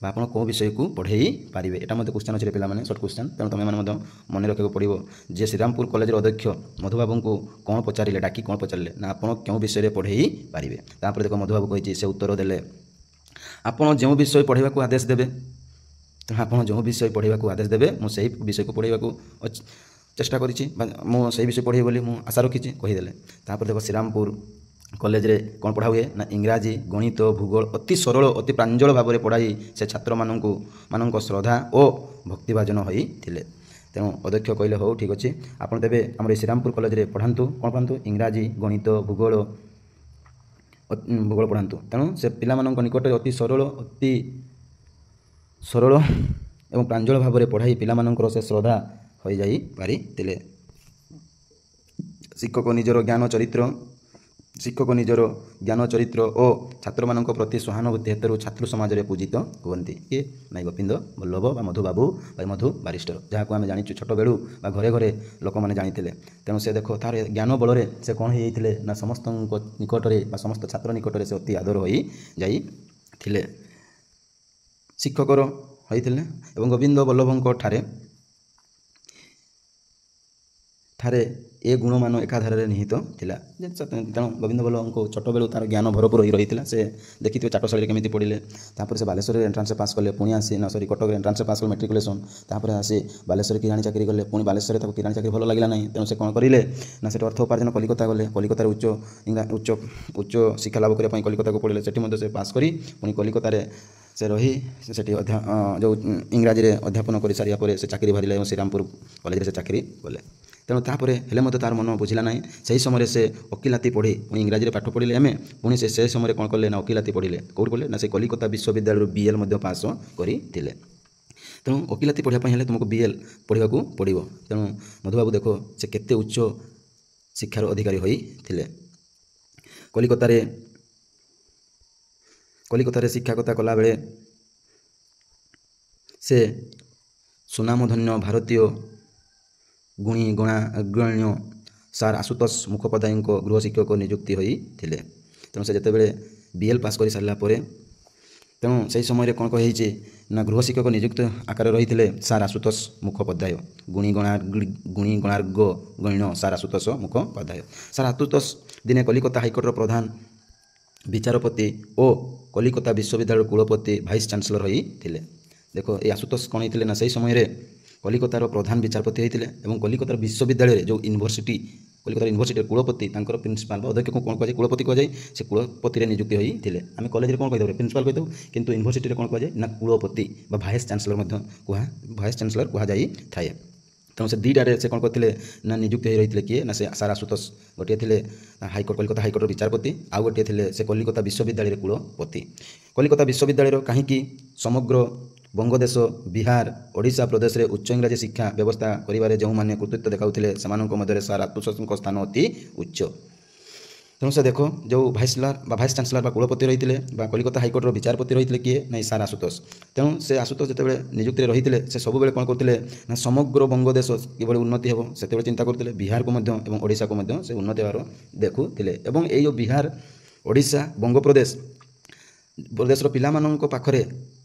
ବା ଆପଣ କେଉଁ ବିଷୟକୁ ପଢ଼େଇ ପାରିବେ। ଏଟା ମଧ୍ୟ କ୍ୱେଶ୍ଚନ୍ ଅଛି ପିଲାମାନେ, ସର୍ଟ କ୍ୱେଶ୍ଚନ୍। ତେଣୁ ତୁମେମାନେ ମଧ୍ୟ ମନେ ରଖିବାକୁ ପଡ଼ିବ ଯେ ଶ୍ରୀରାମପୁର କଲେଜର ଅଧ୍ୟକ୍ଷ ମଧୁବାବୁଙ୍କୁ କ'ଣ ପଚାରିଲେ, ଡାକି କ'ଣ ପଚାରିଲେ ନା ଆପଣ କେଉଁ ବିଷୟରେ ପଢ଼େଇ ପାରିବେ। ତାପରେ ଦେଖ ମଧୁବାବୁ କହିଛି, ସେ ଉତ୍ତର ଦେଲେ ଆପଣ ଯେଉଁ ବିଷୟ ପଢ଼େଇବାକୁ ଆଦେଶ ଦେବେ, ତେଣୁ ଆପଣ ଯେଉଁ ବିଷୟ ପଢ଼େଇବାକୁ ଆଦେଶ ଦେବେ ମୁଁ ସେହି ବିଷୟକୁ ପଢ଼େଇବାକୁ ଚେଷ୍ଟା କରିଛି ବା ମୁଁ ସେହି ବିଷୟ ପଢ଼େଇବି ବୋଲି ମୁଁ ଆଶା ରଖିଛି କହିଦେଲେ। ତାପରେ ଦେଖ ଶ୍ରୀରାମପୁର କଲେଜରେ କ'ଣ ପଢ଼ା ହୁଏ ନା ଇଂରାଜୀ ଗଣିତ ଭୂଗୋଳ ଅତି ସରଳ ଅତି ପ୍ରାଞ୍ଜଳ ଭାବରେ ପଢ଼ାଇ ସେ ଛାତ୍ରମାନଙ୍କ ଶ୍ରଦ୍ଧା ଓ ଭକ୍ତିଭାଜନ ହୋଇଥିଲେ। ତେଣୁ ଅଧ୍ୟକ୍ଷ କହିଲେ ହଉ ଠିକ୍ ଅଛି, ଆପଣ ତେବେ ଆମର এই ଶ୍ରୀରାମପୁର କଲେଜରେ ପଢ଼ାନ୍ତୁ। କ'ଣ ପଢ଼ାନ୍ତୁ? ଇଂରାଜୀ ଗଣିତ ଭୂଗୋଳ ପଢ଼ାନ୍ତୁ। ତେଣୁ ସେ ପିଲାମାନଙ୍କ ନିକଟରେ ଅତି ସରଳ ଏବଂ ପ୍ରାଞ୍ଜଳ ଭାବରେ ପଢ଼ାଇ ପିଲାମାନଙ୍କର ସେ ଶ୍ରଦ୍ଧା ହୋଇଯାଇପାରିଥିଲେ। ଶିକ୍ଷକ ନିଜର ଜ୍ଞାନ ଚରିତ୍ର ଓ ଛାତ୍ରମାନଙ୍କ ପ୍ରତି ସହାନୁଭୂତି ହେତୁ ଛାତ୍ର ସମାଜରେ ପୂଜିତ ହୁଅନ୍ତି। କିଏ? ନାଇଁ ଗୋବିନ୍ଦ ବଲ୍ଲଭ ବା ମଧୁବାବୁ ବା ମଧୁ ବାରିଷ୍ଟର, ଯାହାକୁ ଆମେ ଜାଣିଛୁ ଛୋଟବେଳୁ ବା ଘରେ ଘରେ ଲୋକମାନେ ଜାଣିଥିଲେ। ତେଣୁ ସେ ଦେଖ ତାର ଜ୍ଞାନ ବଳରେ ସେ କ'ଣ ହେଇଯାଇଥିଲେ ନା ସମସ୍ତଙ୍କ ନିକଟରେ ବା ସମସ୍ତ ଛାତ୍ର ନିକଟରେ ସେ ଅତି ଆଦର ହୋଇଯାଇଥିଲେ, ଶିକ୍ଷକର ହୋଇଥିଲେ। ଏବଂ ଗୋବିନ୍ଦ ବଲ୍ଲଭଙ୍କ ଠାରେ ଏ ଗୁଣମାନ ଏକାଧାରରେ ନିହିତ ଥିଲା। ତେଣୁ ଗୋବିନ୍ଦ ବଲ୍ଲଭଙ୍କୁ ଛୋଟବେଳୁ ତା'ର ଜ୍ଞାନ ଭରପୁର ହୋଇ ରହିଥିଲା। ସେ ଦେଖିଥିବେ ଚାଟଶାଳୀରେ କେମିତି ପଢ଼ିଲେ, ତାପରେ ସେ ବାଲେଶ୍ୱରରେ ଏଣ୍ଟ୍ରାନ୍ସ ପାସ୍ କଲେ, ପୁଣି ଆସି କଟକରେ ଏଣ୍ଟ୍ରାନ୍ସ ପାସ୍ କଲେ ମେଟ୍ରିକୁଲେସନ୍, ତାପରେ ଆସି ବାଲେଶ୍ୱରରେ କିରାଣୀ ଚାକିରି କଲେ। ପୁଣି ବାଲେଶ୍ୱରରେ ତାକୁ କିରାଣୀ ଚାକିରି ଭଲ ଲାଗିଲା ନାହିଁ, ତେଣୁ ସେ କ'ଣ କରିଲେ ନା ସେଠି ଅର୍ଥ ଉପାର୍ଜନ କଲିକତା ଗଲେ। କଲିକତାରେ ଉଚ୍ଚ ଶିକ୍ଷା ଲାଭ କରିବା ପାଇଁ କଲିକତାକୁ ପଢ଼ିଲେ। ସେଠି ମଧ୍ୟ ସେ ପାସ୍ କରି ପୁଣି କଲିକତାରେ ସେ ରହି ସେଠି ଯେଉଁ ଇଂରାଜୀରେ ଅଧ୍ୟାପନ କରିସାରିବା ପରେ ସେ ଚାକିରି ବାହାରିଲେ ଏବଂ ଶ୍ରୀରାମପୁର କଲେଜରେ ସେ ଚାକିରି କଲେ। ତେଣୁ ତାପରେ ହେଲେ ମଧ୍ୟ ତା'ର ମନ ବୁଝିଲା ନାହିଁ। ସେହି ସମୟରେ ସେ ଓକିଲାତି ପଢ଼ି ପୁଣି ଇଂରାଜୀରେ ପାଠ ପଢ଼ିଲେ MA, ପୁଣି ସେ ସମୟରେ କ'ଣ କଲେ ନା ଓକିଲାତି ପଢ଼ିଲେ। କେଉଁଠି ପଢ଼ିଲେ ନା ସେ କଲିକତା ବିଶ୍ୱବିଦ୍ୟାଳୟରୁ BL ମଧ୍ୟ ପାସ୍ କରିଥିଲେ। ତେଣୁ ଓକିଲାତି ପଢ଼ିବା ପାଇଁ ହେଲେ ତୁମକୁ BL ପଢ଼ିବାକୁ ପଡ଼ିବ। ତେଣୁ ମଧୁବାବୁ ଦେଖ ସେ କେତେ ଉଚ୍ଚ ଶିକ୍ଷାର ଅଧିକାରୀ ହୋଇଥିଲେ। କଲିକତାରେ ଶିକ୍ଷକତା କଲାବେଳେ ସେ ସୁନାମଧନ୍ୟ ଭାରତୀୟ ଗୁଣୀ ଅଗ୍ରଣୀୟ ସାର୍ ଆଶୁତୋଷ ମୁଖୋପାଧ୍ୟାୟଙ୍କ ଗୃହ ଶିକ୍ଷକ ନିଯୁକ୍ତି ହୋଇଥିଲେ। ତେଣୁ ସେ ଯେତେବେଳେ BL ପାସ୍ କରିସାରିଲା ପରେ ତେଣୁ ସେହି ସମୟରେ କ'ଣ କହିଛି ନା ଗୃହ ଶିକ୍ଷକ ନିଯୁକ୍ତ ଆକାରରେ ରହିଥିଲେ ସାର୍ ଆଶୁତୋଷ ମୁଖୋପାଧ୍ୟାୟ। ଗୁଣିଗଣାର୍ଗ ଗଣ୍ୟ ସାର୍ ଆଶୁତୋଷ ମୁଖୋପାଧ୍ୟାୟ। ସାର୍ ଆଶୁତୋଷ ଦିନେ କଲିକତା ହାଇକୋର୍ଟର ପ୍ରଧାନ ବିଚାରପତି ଓ କଲିକତା ବିଶ୍ୱବିଦ୍ୟାଳୟର କୁଳପତି ଭାଇସ୍ ଚାନ୍ସେଲର ହୋଇଥିଲେ। ଦେଖ এই ଆଶୁତୋଷ କ'ଣ ହେଇଥିଲେ ନା ସେହି ସମୟରେ କଲିକତାର ପ୍ରଧାନ ବିଚାରପତି ହୋଇଥିଲେ ଏବଂ କଲିକତାର ବିଶ୍ୱବିଦ୍ୟାଳୟରେ ଯେଉଁ ୟୁନିଭର୍ସିଟି କଲିକତା ୟୁନିଭର୍ସିଟିର କୁଳପତି ତାଙ୍କର ପ୍ରିନ୍ସିପାଲ ବା ଅଧ୍ୟକ୍ଷକୁ କ'ଣ କୁହାଯାଏ କୁଳପତି କୁହାଯାଏ। ସେ କୁଳପତିରେ ନିଯୁକ୍ତି ହୋଇଥିଲେ। ଆମେ କଲେଜରେ କ'ଣ କହିଦେବୁ ପ୍ରିନ୍ସିପାଲ କହିଦେବୁ, କିନ୍ତୁ ୟୁନିଭର୍ସିଟିରେ କ'ଣ କୁହାଯାଏ ନା କୁଳପତି ବା ଭାଇସ୍ ଚାନ୍ସେଲର ମଧ୍ୟ ଭାଇସ୍ ଚାନ୍ସେଲର କୁହାଯାଇଥାଏ। ତେଣୁ ସେ ଦୁଇଟାରେ ସେ କ'ଣ କରିଥିଲେ ନା ନିଯୁକ୍ତି ହୋଇ ରହିଥିଲେ। କିଏ ନା ସେ ସାର୍ ଆଶୁତୋଷ ଗୋଟିଏ ଥିଲେ ହାଇକୋର୍ଟ କଲିକତା ହାଇକୋର୍ଟର ବିଚାରପତି, ଆଉ ଗୋଟିଏ ଥିଲେ ସେ କଲିକତା ବିଶ୍ୱବିଦ୍ୟାଳୟର କୁଳପତି। କଲିକତା ବିଶ୍ୱବିଦ୍ୟାଳୟର କାହିଁକି ସମଗ୍ର ବଙ୍ଗଦେଶ ବିହାର ଓଡ଼ିଶା ପ୍ରଦେଶରେ ଉଚ୍ଚ ଇଂରାଜୀ ଶିକ୍ଷା ବ୍ୟବସ୍ଥା କରିବାରେ ଯେଉଁମାନେ କୃତିତ୍ୱ ଦେଖାଉଥିଲେ ସେମାନଙ୍କ ମଧ୍ୟରେ ସାର୍ ଆଶୁତୋଷଙ୍କ ସ୍ଥାନ ଅତି ଉଚ୍ଚ। ତେଣୁ ସେ ଦେଖ ଯେଉଁ ଭାଇସ୍ ଚାନ୍ସେଲର ବା କୁଳପତି ରହିଥିଲେ ବା କଲିକତା ହାଇକୋର୍ଟର ବିଚାରପତି ରହିଥିଲେ କିଏ ନା ସାର୍ ଆଶୁତୋଷ। ତେଣୁ ସେ ଆଶୁତୋଷ ଯେତେବେଳେ ନିଯୁକ୍ତିରେ ରହିଥିଲେ ସେ ସବୁବେଳେ କ'ଣ କରୁଥିଲେ ନା ସମଗ୍ର ବଙ୍ଗଦେଶ କିଭଳି ଉନ୍ନତି ହେବ ସେତେବେଳେ ଚିନ୍ତା କରୁଥିଲେ। ବିହାରକୁ ମଧ୍ୟ ଏବଂ ଓଡ଼ିଶାକୁ ମଧ୍ୟ ସେ ଉନ୍ନତି ହେବାର ଦେଖୁଥିଲେ ଏବଂ ଏଇ ଯେଉଁ ବିହାର ଓଡ଼ିଶା ବଙ୍ଗପ୍ରଦେଶର ପିଲାମାନଙ୍କ ପାଖରେ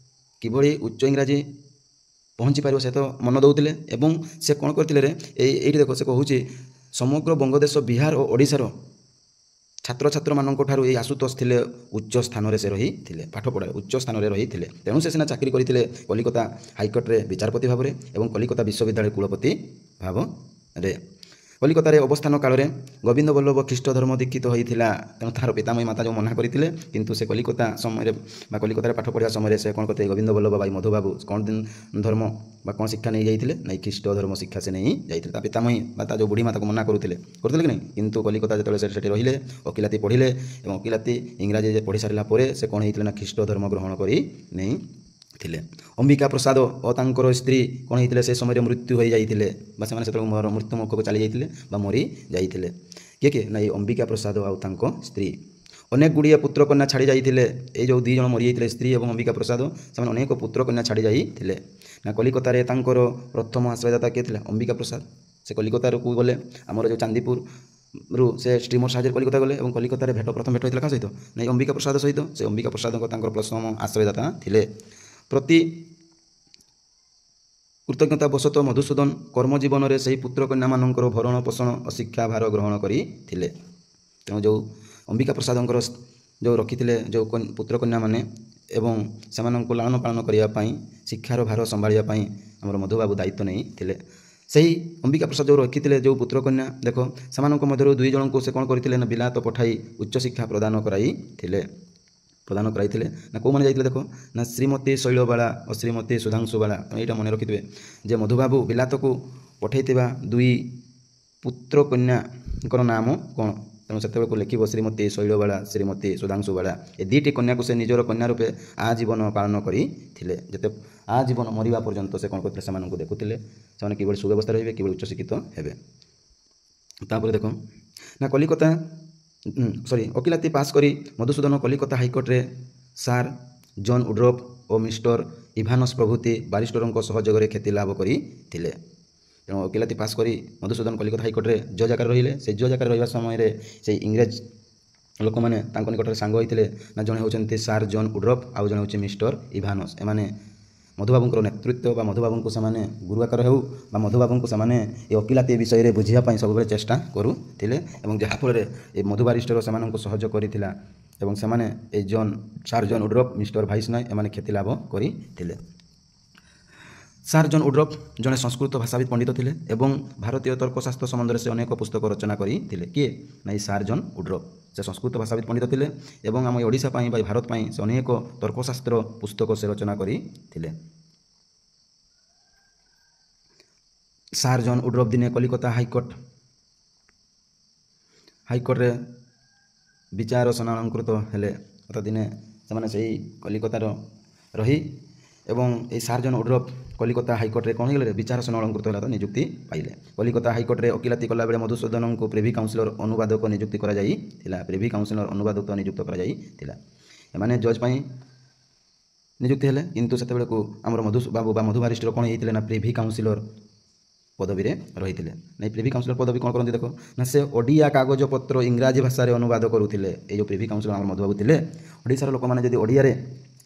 କିଭଳି ଉଚ୍ଚ ଇଂରାଜୀ ପହଞ୍ଚି ପାରିବ ସେ ତ ମନ ଦେଉଥିଲେ ଏବଂ ସେ କ'ଣ କରିଥିଲେ ଏଇଠି ଦେଖ ସେ କହୁଛି ସମଗ୍ର ବଙ୍ଗଦେଶ ବିହାର ଓ ଓଡ଼ିଶାର ଛାତ୍ରଛାତ୍ରୀମାନଙ୍କ ଠାରୁ ଏଇ ଆଶୁତୋଷ ଥିଲେ ଉଚ୍ଚ ସ୍ଥାନରେ ସେ ରହିଥିଲେ, ପାଠ ପଢ଼ାରେ ଉଚ୍ଚ ସ୍ଥାନରେ ରହିଥିଲେ। ତେଣୁ ସେ ସିନା ଚାକିରି କରିଥିଲେ କଲିକତା ହାଇକୋର୍ଟରେ ବିଚାରପତି ଭାବରେ ଏବଂ କଲିକତା ବିଶ୍ୱବିଦ୍ୟାଳୟ କୁଳପତି ଭାବରେ। କଲିକତାରେ ଅବସ୍ଥାନ କାଳରେ ଗୋବିନ୍ଦ ବଲ୍ଲଭ ଖ୍ରୀଷ୍ଟ ଧର୍ମ ଦୀକ୍ଷିତ ହୋଇଥିଲା। ତେଣୁ ତାହାର ପିତାମହୀ ମାତା ଯେଉଁ ମନା କରିଥିଲେ, କିନ୍ତୁ ସେ କଲିକତା ସମୟରେ ବା କଲିକତାରେ ପାଠ ପଢ଼ିବା ସମୟରେ ସେ କ'ଣ କରିଥିଲେ ଗୋବିନ୍ଦ ବଲ୍ଲଭ ଭାଇ ମଧୁବାବୁ କ'ଣ ଧର୍ମ ବା କ'ଣ ଶିକ୍ଷା ନେଇ ଯାଇଥିଲେ ନାଇଁ ଖ୍ରୀଷ୍ଟ ଧର୍ମ ଶିକ୍ଷା ସେ ନେଇ ଯାଇଥିଲେ। ତା ପିତାମହୀ ବା ତା ଯେଉଁ ବୁଢ଼ୀ ମାତାକୁ ମନା କରୁଥିଲେ କି ନାହିଁ, କିନ୍ତୁ କଲିକତା ଯେତେବେଳେ ସେଠି ରହିଲେ ଓକିଲାତି ପଢ଼ିଲେ ଏବଂ ଓକିଲାତି ଇଂରାଜୀ ପଢ଼ି ସାରିଲା ପରେ ସେ କ'ଣ ହେଇଥିଲେ ନା ଖ୍ରୀଷ୍ଟ ଧର୍ମ ଗ୍ରହଣ କରି ନେଇ ଥିଲେ। ଅମ୍ବିକା ପ୍ରସାଦ ଓ ତାଙ୍କର ସ୍ତ୍ରୀ କ'ଣ ହେଇଥିଲେ ସେ ସମୟରେ ମୃତ୍ୟୁ ହୋଇଯାଇଥିଲେ ବା ସେମାନେ ସେତେବେଳେ ମୃତ୍ୟୁ ମୁଖକୁ ଚାଲି ଯାଇଥିଲେ ବା ମରି ଯାଇଥିଲେ। କିଏ ନା ଏଇ ଅମ୍ବିକା ପ୍ରସାଦ ଆଉ ତାଙ୍କ ସ୍ତ୍ରୀ। ଅନେକ ଗୁଡ଼ିଏ ପୁତ୍ରକନ୍ୟା ଛାଡ଼ି ଯାଇଥିଲେ। ଏଇ ଯେଉଁ ଦୁଇ ଜଣ ମରିଯାଇଥିଲେ ସ୍ତ୍ରୀ ଏବଂ ଅମ୍ବିକା ପ୍ରସାଦ, ସେମାନେ ଅନେକ ପୁତ୍ରକନ୍ୟା ଛାଡ଼ି ଯାଇଥିଲେ। ନା କଲିକତାରେ ତାଙ୍କର ପ୍ରଥମ ଆଶ୍ରୟଦାତା କିଏ ଥିଲେ ଅମ୍ବିକା ପ୍ରସାଦ। ସେ କଲିକତାକୁ ଗଲେ ଆମର ଯେଉଁ ଚାନ୍ଦିପୁରରୁ ସେ ଷ୍ଟ୍ରିମର ସାହାଯ୍ୟରେ କଲିକତା ଗଲେ ଏବଂ କଲିକତାରେ ପ୍ରଥମ ଭେଟ ହୋଇଥିଲା କାହା ସହିତ ନାଇଁ ଅମ୍ବିକା ପ୍ରସାଦ ସହିତ। ସେ ଅମ୍ବିକା ପ୍ରସାଦଙ୍କ ତାଙ୍କର ପ୍ରଥମ ଆଶ୍ରୟଦାତା ଥିଲେ। ପ୍ରତି କୃତଜ୍ଞତା ବଶତଃ ମଧୁସୂଦନ କର୍ମଜୀବନରେ ସେହି ପୁତ୍ରକନ୍ୟାମାନଙ୍କର ଭରଣ ପୋଷଣ ଓ ଶିକ୍ଷା ଭାର ଗ୍ରହଣ କରିଥିଲେ। ତେଣୁ ଯେଉଁ ଅମ୍ବିକା ପ୍ରସାଦଙ୍କର ଯେଉଁ ରଖିଥିଲେ ଯେଉଁ ପୁତ୍ରକନ୍ୟାମାନେ ଏବଂ ସେମାନଙ୍କୁ ଲାଳନ ପାଳନ କରିବା ପାଇଁ ଶିକ୍ଷାର ଭାର ସମ୍ଭାଳିବା ପାଇଁ ଆମର ମଧୁବାବୁ ଦାୟିତ୍ୱ ନେଇଥିଲେ। ସେହି ଅମ୍ବିକା ପ୍ରସାଦ ଯେଉଁ ରଖିଥିଲେ ଯେଉଁ ପୁତ୍ରକନ୍ୟା ଦେଖ ସେମାନଙ୍କ ମଧ୍ୟରୁ ଦୁଇ ଜଣଙ୍କୁ ସେ କ'ଣ କରିଥିଲେ ନା ବିଲାତ ପଠାଇ ଉଚ୍ଚଶିକ୍ଷା ପ୍ରଦାନ କରାଇଥିଲେ ନା କେଉଁମାନେ ଯାଇଥିଲେ ଦେଖ ନା ଶ୍ରୀମତୀ ଶୈଳବାଳା ଓ ଶ୍ରୀମତୀ ସୁଧାଂଶୁବାଳା। ଏଇଟା ମନେ ରଖିଥିବେ ଯେ ମଧୁବାବୁ ବିଲାତକୁ ପଠାଇଥିବା ଦୁଇ ପୁତ୍ରକନ୍ୟାଙ୍କର ନାମ କ'ଣ। ତେଣୁ ସେତେବେଳକୁ ଲେଖିବ ଶ୍ରୀମତୀ ଶୈଳବାଳା ଶ୍ରୀମତୀ ସୁଧାଂଶୁବାଳା। ଏ ଦୁଇଟି କନ୍ୟାକୁ ସେ ନିଜର କନ୍ୟା ରୂପେ ଆଜୀବନ ପାଳନ କରିଥିଲେ। ଯେତେ ଆଜୀବନ ମରିବା ପର୍ଯ୍ୟନ୍ତ ସେ କ'ଣ କରିଥିଲେ ସେମାନଙ୍କୁ ଦେଖୁଥିଲେ ସେମାନେ କିଭଳି ସୁବ୍ୟବସ୍ଥା ରହିବେ କିଭଳି ଉଚ୍ଚଶିକ୍ଷିତ ହେବେ। ତାପରେ ଦେଖ ନା ଓକିଲାତି ପାସ୍ କରି ମଧୁସୂଦନ କଲିକତା ହାଇକୋର୍ଟରେ ସାର୍ ଜନ୍ ଉଡ୍ରଫ୍ ଓ ମିଷ୍ଟର ଇଭାନସ୍ ପ୍ରଭୃତି ବାରିଷ୍ଟରଙ୍କ ସହଯୋଗରେ ଖ୍ୟାତି ଲାଭ କରିଥିଲେ। ତେଣୁ ଓକିଲାତି ପାସ୍ କରି ମଧୁସୂଦନ କଲିକତା ହାଇକୋର୍ଟରେ ଜଜ୍ ଆକାରରେ ରହିଲେ। ସେ ଜଜ୍ ଆକାରରେ ରହିବା ସମୟରେ ସେଇ ଇଂରେଜ ଲୋକମାନେ ତାଙ୍କ ନିକଟରେ ସାଙ୍ଗ ହୋଇଥିଲେ। ନା ଜଣେ ହେଉଛନ୍ତି ସାର୍ ଜନ୍ ଉଡ୍ରଫ୍ ଆଉ ଜଣେ ହେଉଛି ମିଷ୍ଟର ଇଭାନସ୍। ଏମାନେ ମଧୁବାବୁଙ୍କର ନେତୃତ୍ୱ ବା ମଧୁବାବୁଙ୍କୁ ସେମାନେ ଗୁରୁ ଆକାର ହେଉ ବା ମଧୁବାବୁଙ୍କୁ ସେମାନେ ଏ ଓକିଲାତି ବିଷୟରେ ବୁଝିବା ପାଇଁ ସବୁବେଳେ ଚେଷ୍ଟା କରୁଥିଲେ ଏବଂ ଯାହାଫଳରେ ଏ ମଧୁ ବାରିଷ୍ଟର ସେମାନଙ୍କୁ ସହଯୋଗ କରିଥିଲା ଏବଂ ସେମାନେ ଏଇ ସାର୍ ଜନ୍ ଉଡ୍ରଫ୍ ମିଷ୍ଟର ଭାଇସନୟ ଏମାନେ ଖ୍ୟାତି ଲାଭ କରିଥିଲେ। ସାର୍ ଜନ୍ ଉଡ୍ରଫ୍ ଜଣେ ସଂସ୍କୃତ ଭାଷାବିତ୍ ପଣ୍ଡିତ ଥିଲେ ଏବଂ ଭାରତୀୟ ତର୍କଶାସ୍ତ୍ର ସମ୍ବନ୍ଧରେ ସେ ଅନେକ ପୁସ୍ତକ ରଚନା କରିଥିଲେ। କିଏ ନା ଏଇ ସାର୍ ଜନ୍ ଉଡ୍ରଫ୍ ସେ ସଂସ୍କୃତ ଭାଷାବିତ୍ ପଣ୍ଡିତ ଥିଲେ ଏବଂ ଆମ ଓଡ଼ିଶା ପାଇଁ ବା ଭାରତ ପାଇଁ ସେ ଅନେକ ତର୍କଶାସ୍ତ୍ର ପୁସ୍ତକ ସେ ରଚନା କରିଥିଲେ। ସାର୍ ଜନ୍ ଉଡ୍ରଫ୍ ଦିନେ କଲିକତା ହାଇକୋର୍ଟରେ ବିଚାର ଶୁଣାଳଙ୍କୃତ ହେଲେ। ଅର୍ଥାତ୍ ଦିନେ ସେମାନେ ସେହି କଲିକତାର ରହି ଏବଂ এই ସାର୍ ଜନ୍ ଉଡ୍ରଫ୍ କଲିକତା ହାଇକୋର୍ଟରେ କ'ଣ ହେଇଗଲେ ବିଚାର ଶୁଣାଳଙ୍କୃତ ହେଲା ତ ନିଯୁକ୍ତି ପାଇଲେ। କଲିକତା ହାଇକୋର୍ଟରେ ଓକିଲାତି କଲାବେଳେ ମଧୁସୂଦନଙ୍କୁ ପ୍ରିଭି କାଉନ୍ସିଲର ଅନୁବାଦକ ନିଯୁକ୍ତି କରାଯାଇଥିଲା। ପ୍ରିଭି କାଉନ୍ସିଲର ଅନୁବାଦକ ନିଯୁକ୍ତ କରାଯାଇଥିଲା। ଏମାନେ ଜଜ୍ ପାଇଁ ନିଯୁକ୍ତି ହେଲେ, କିନ୍ତୁ ସେତେବେଳକୁ ଆମର ମଧୁବାବୁ ବା ମଧୁ ବାରିଷ୍ଟର କ'ଣ ହେଇଥିଲେ ନା ପ୍ରିଭି କାଉନ୍ସିଲର ପଦବୀରେ ରହିଥିଲେ। ନାଇଁ ପ୍ରିଭି କାଉନ୍ସିଲର ପଦବୀ କ'ଣ କରନ୍ତି ଦେଖ ନା ସେ ଓଡ଼ିଆ କାଗଜପତ୍ର ଇଂରାଜୀ ଭାଷାରେ ଅନୁବାଦ କରୁଥିଲେ। ଏଇ ଯେଉଁ ପ୍ରିଭି କାଉନ୍ସିଲର ଆମର ମଧୁବାବୁ ଥିଲେ, ଓଡ଼ିଶାର ଲୋକମାନେ ଯଦି ଓଡ଼ିଆରେ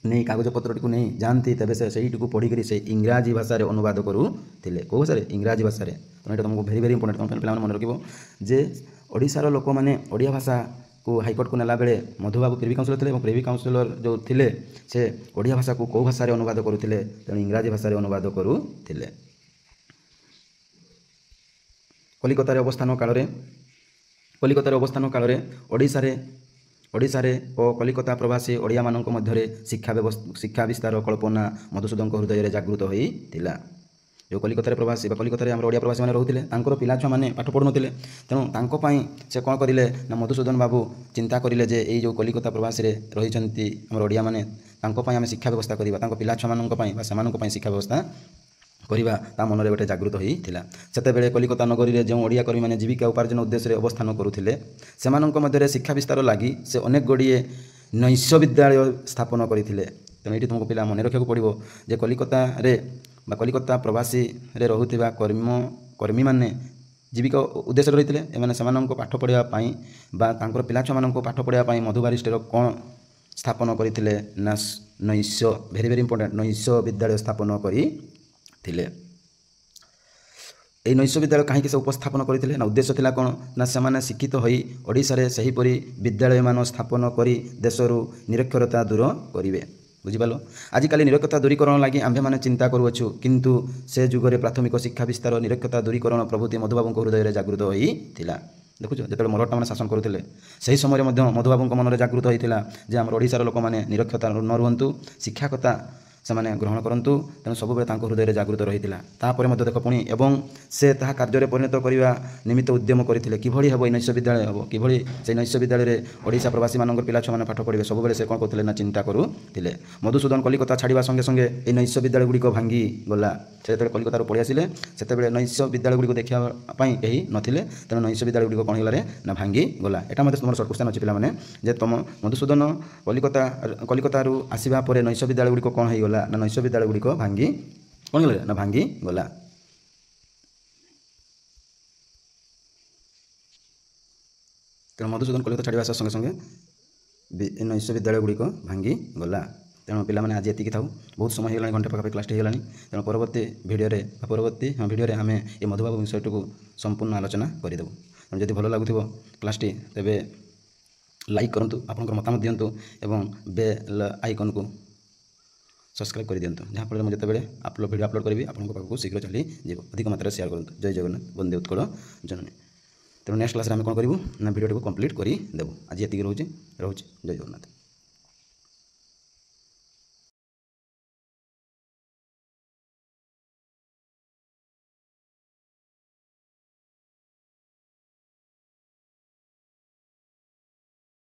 नहीं कागजपत्रटी को नहीं जानती तेज से सहीटी पढ़ी से इंग्राजी भाषा अनुवाद करुले कौ भाषा इंग्राजी भाषा तो ये तुमको भेरी भेरी इंपोर्टेंट तुम पे मन रखिए जे ओडिशार लोक मैंने ओडिया भाषा को हाईकोर्ट को नेला बेले मधुबाबू प्रिवी काउंसिलर थे प्रिवी काउंसिलर जो थे से ओडिया भाषा को कौ भाषा अनुवाद करुले तेणु इंग्राजी भाषा अनुवाद करुले। कलिकतार अवस्थान काल ओडिशारे और कलिकता प्रवासी ओडिया मानक मध्य शिक्षा विस्तार कल्पना मधुसूदन हृदय जागृत होता। जो कलिकतार प्रवासी कलिकतार आम ओडिया प्रवासी मैंने रोते पिला छुआ मैंने पाठ पढ़ु नथिले तेणु से कौन करें ना मधुसूदन बाबू चिंता करें जे ये जो कलिकता प्रवासी रही आम ओडिया मैंने आम शिक्षा व्यवस्था करवा पिला छुआ मानी शिक्षा व्यवस्था करवा ता मन में गोटे जागृत होता। सेतेबेले कलिकता नगरी जो ओडिया कर्मी मैंने जीविका उपार्जन उद्देश्य अवस्थान करुले से मध्य शिक्षा विस्तार लगी से अनेक गुड़िए नैश्य विद्यालय स्थापन करते। तेणु ये तुमको पिला मन रखा पड़ो जे कलिकता प्रवासी रोता कर्मी मैंने जीविका उद्देश्य रही है पाठ पढ़ाई पिला छुआ मान पाठ पढ़ाई मधुबारिष्टर कौन स्थापन करते ना नैश्य भेरी भेरी इंपोर्टेंट नैश्य विद्यालय स्थापन करते। नैश्य विद्यालय कहीं से उपस्थापन करते ना उद्देश्य थिला कौन ना से शिक्षित होई ओडिशारे सहीपरि विद्यालय मान स्थापन करी देशरू निरक्षरता दूर करेंगे। बुझिपाल आजिकल निरक्षरता दूरीकरण लगी आम्भे मैंने चिंता करुछु किंतु से जुगरे प्राथमिक शिक्षा विस्तार निरक्षरता दूरीकरण प्रभृति मधुबाबू हृदय जागृत होता। देखुच जो मराठा मैंने शासन करुले से समय मधुबाबू मन में जागृत होता जे आम ओडिशार लोक मैंने निरक्षरता न रुहतु शिक्षाकता से ग्रहण करूँ तेणु सब हृदय जागृत रही है। देख पुणी एवं से कार्य परिणत करने निमित्त उद्यम करते किभଳି हम नैश्य विद्यालय हम किभଳି से नैश्य विद्यालय ओडिशा प्रवासी मान पिला छुआ मैंने पाठ पढ़े सब से कौन करते ना चिंता करुले। मधुसूदन कलिकता छाड़ा संगे संगे ये नैश्य विद्यालय गुड़िक भांगी गला से कलिकतार पढ़ी आसिले से नैश्य विद्यालय गुड़िक देखापी कहीं नथिले तेणु नैश्य विद्यालय गुड़िक कौन होगा ना भांगी गला। यहाँ मतलब तुम सर्ट क्वेश्चन अच्छी पे जे तुम मधुसूदन कलिकतार आसवा पर नैश्य विद्यालय गुड़िक कौन होगा ना नैश्य विद्यालय गुड़िक भांगी कौन गला ना भांगी गला। तेणु मधुसूदन कलिकता छाड़ा संगे संगे नैश्य विद्यालय गुड़िक भांगी गला। तेणु पिला माने आज एतिकी थाउ बहुत समय होगा घंटे पाखापी क्लास होगा तेणु परवर्ती भिडियो आम ये मधुबाबू विषय को संपूर्ण आलोचना करदेबू। तेणु जब भल लगुव क्लासटी तेबे लाइक करूँ आपंकर मतामत दिंतु एवं बेल आइकन को सब्सक्राइब कर दिंतु जहाँफल मुझे जितेबाला वीडियो अपलोड करी आपको पाखक शीघ्र चली अधिक मात्रा शेयर करूँ। जय जगन्नाथ वंदे उत्कल जननी। तेणु नेक्स्ट क्लास में कौन करूँ ना वीडियो को कंप्लीट करदेबू। आज ये रोचे जय जगन्नाथ।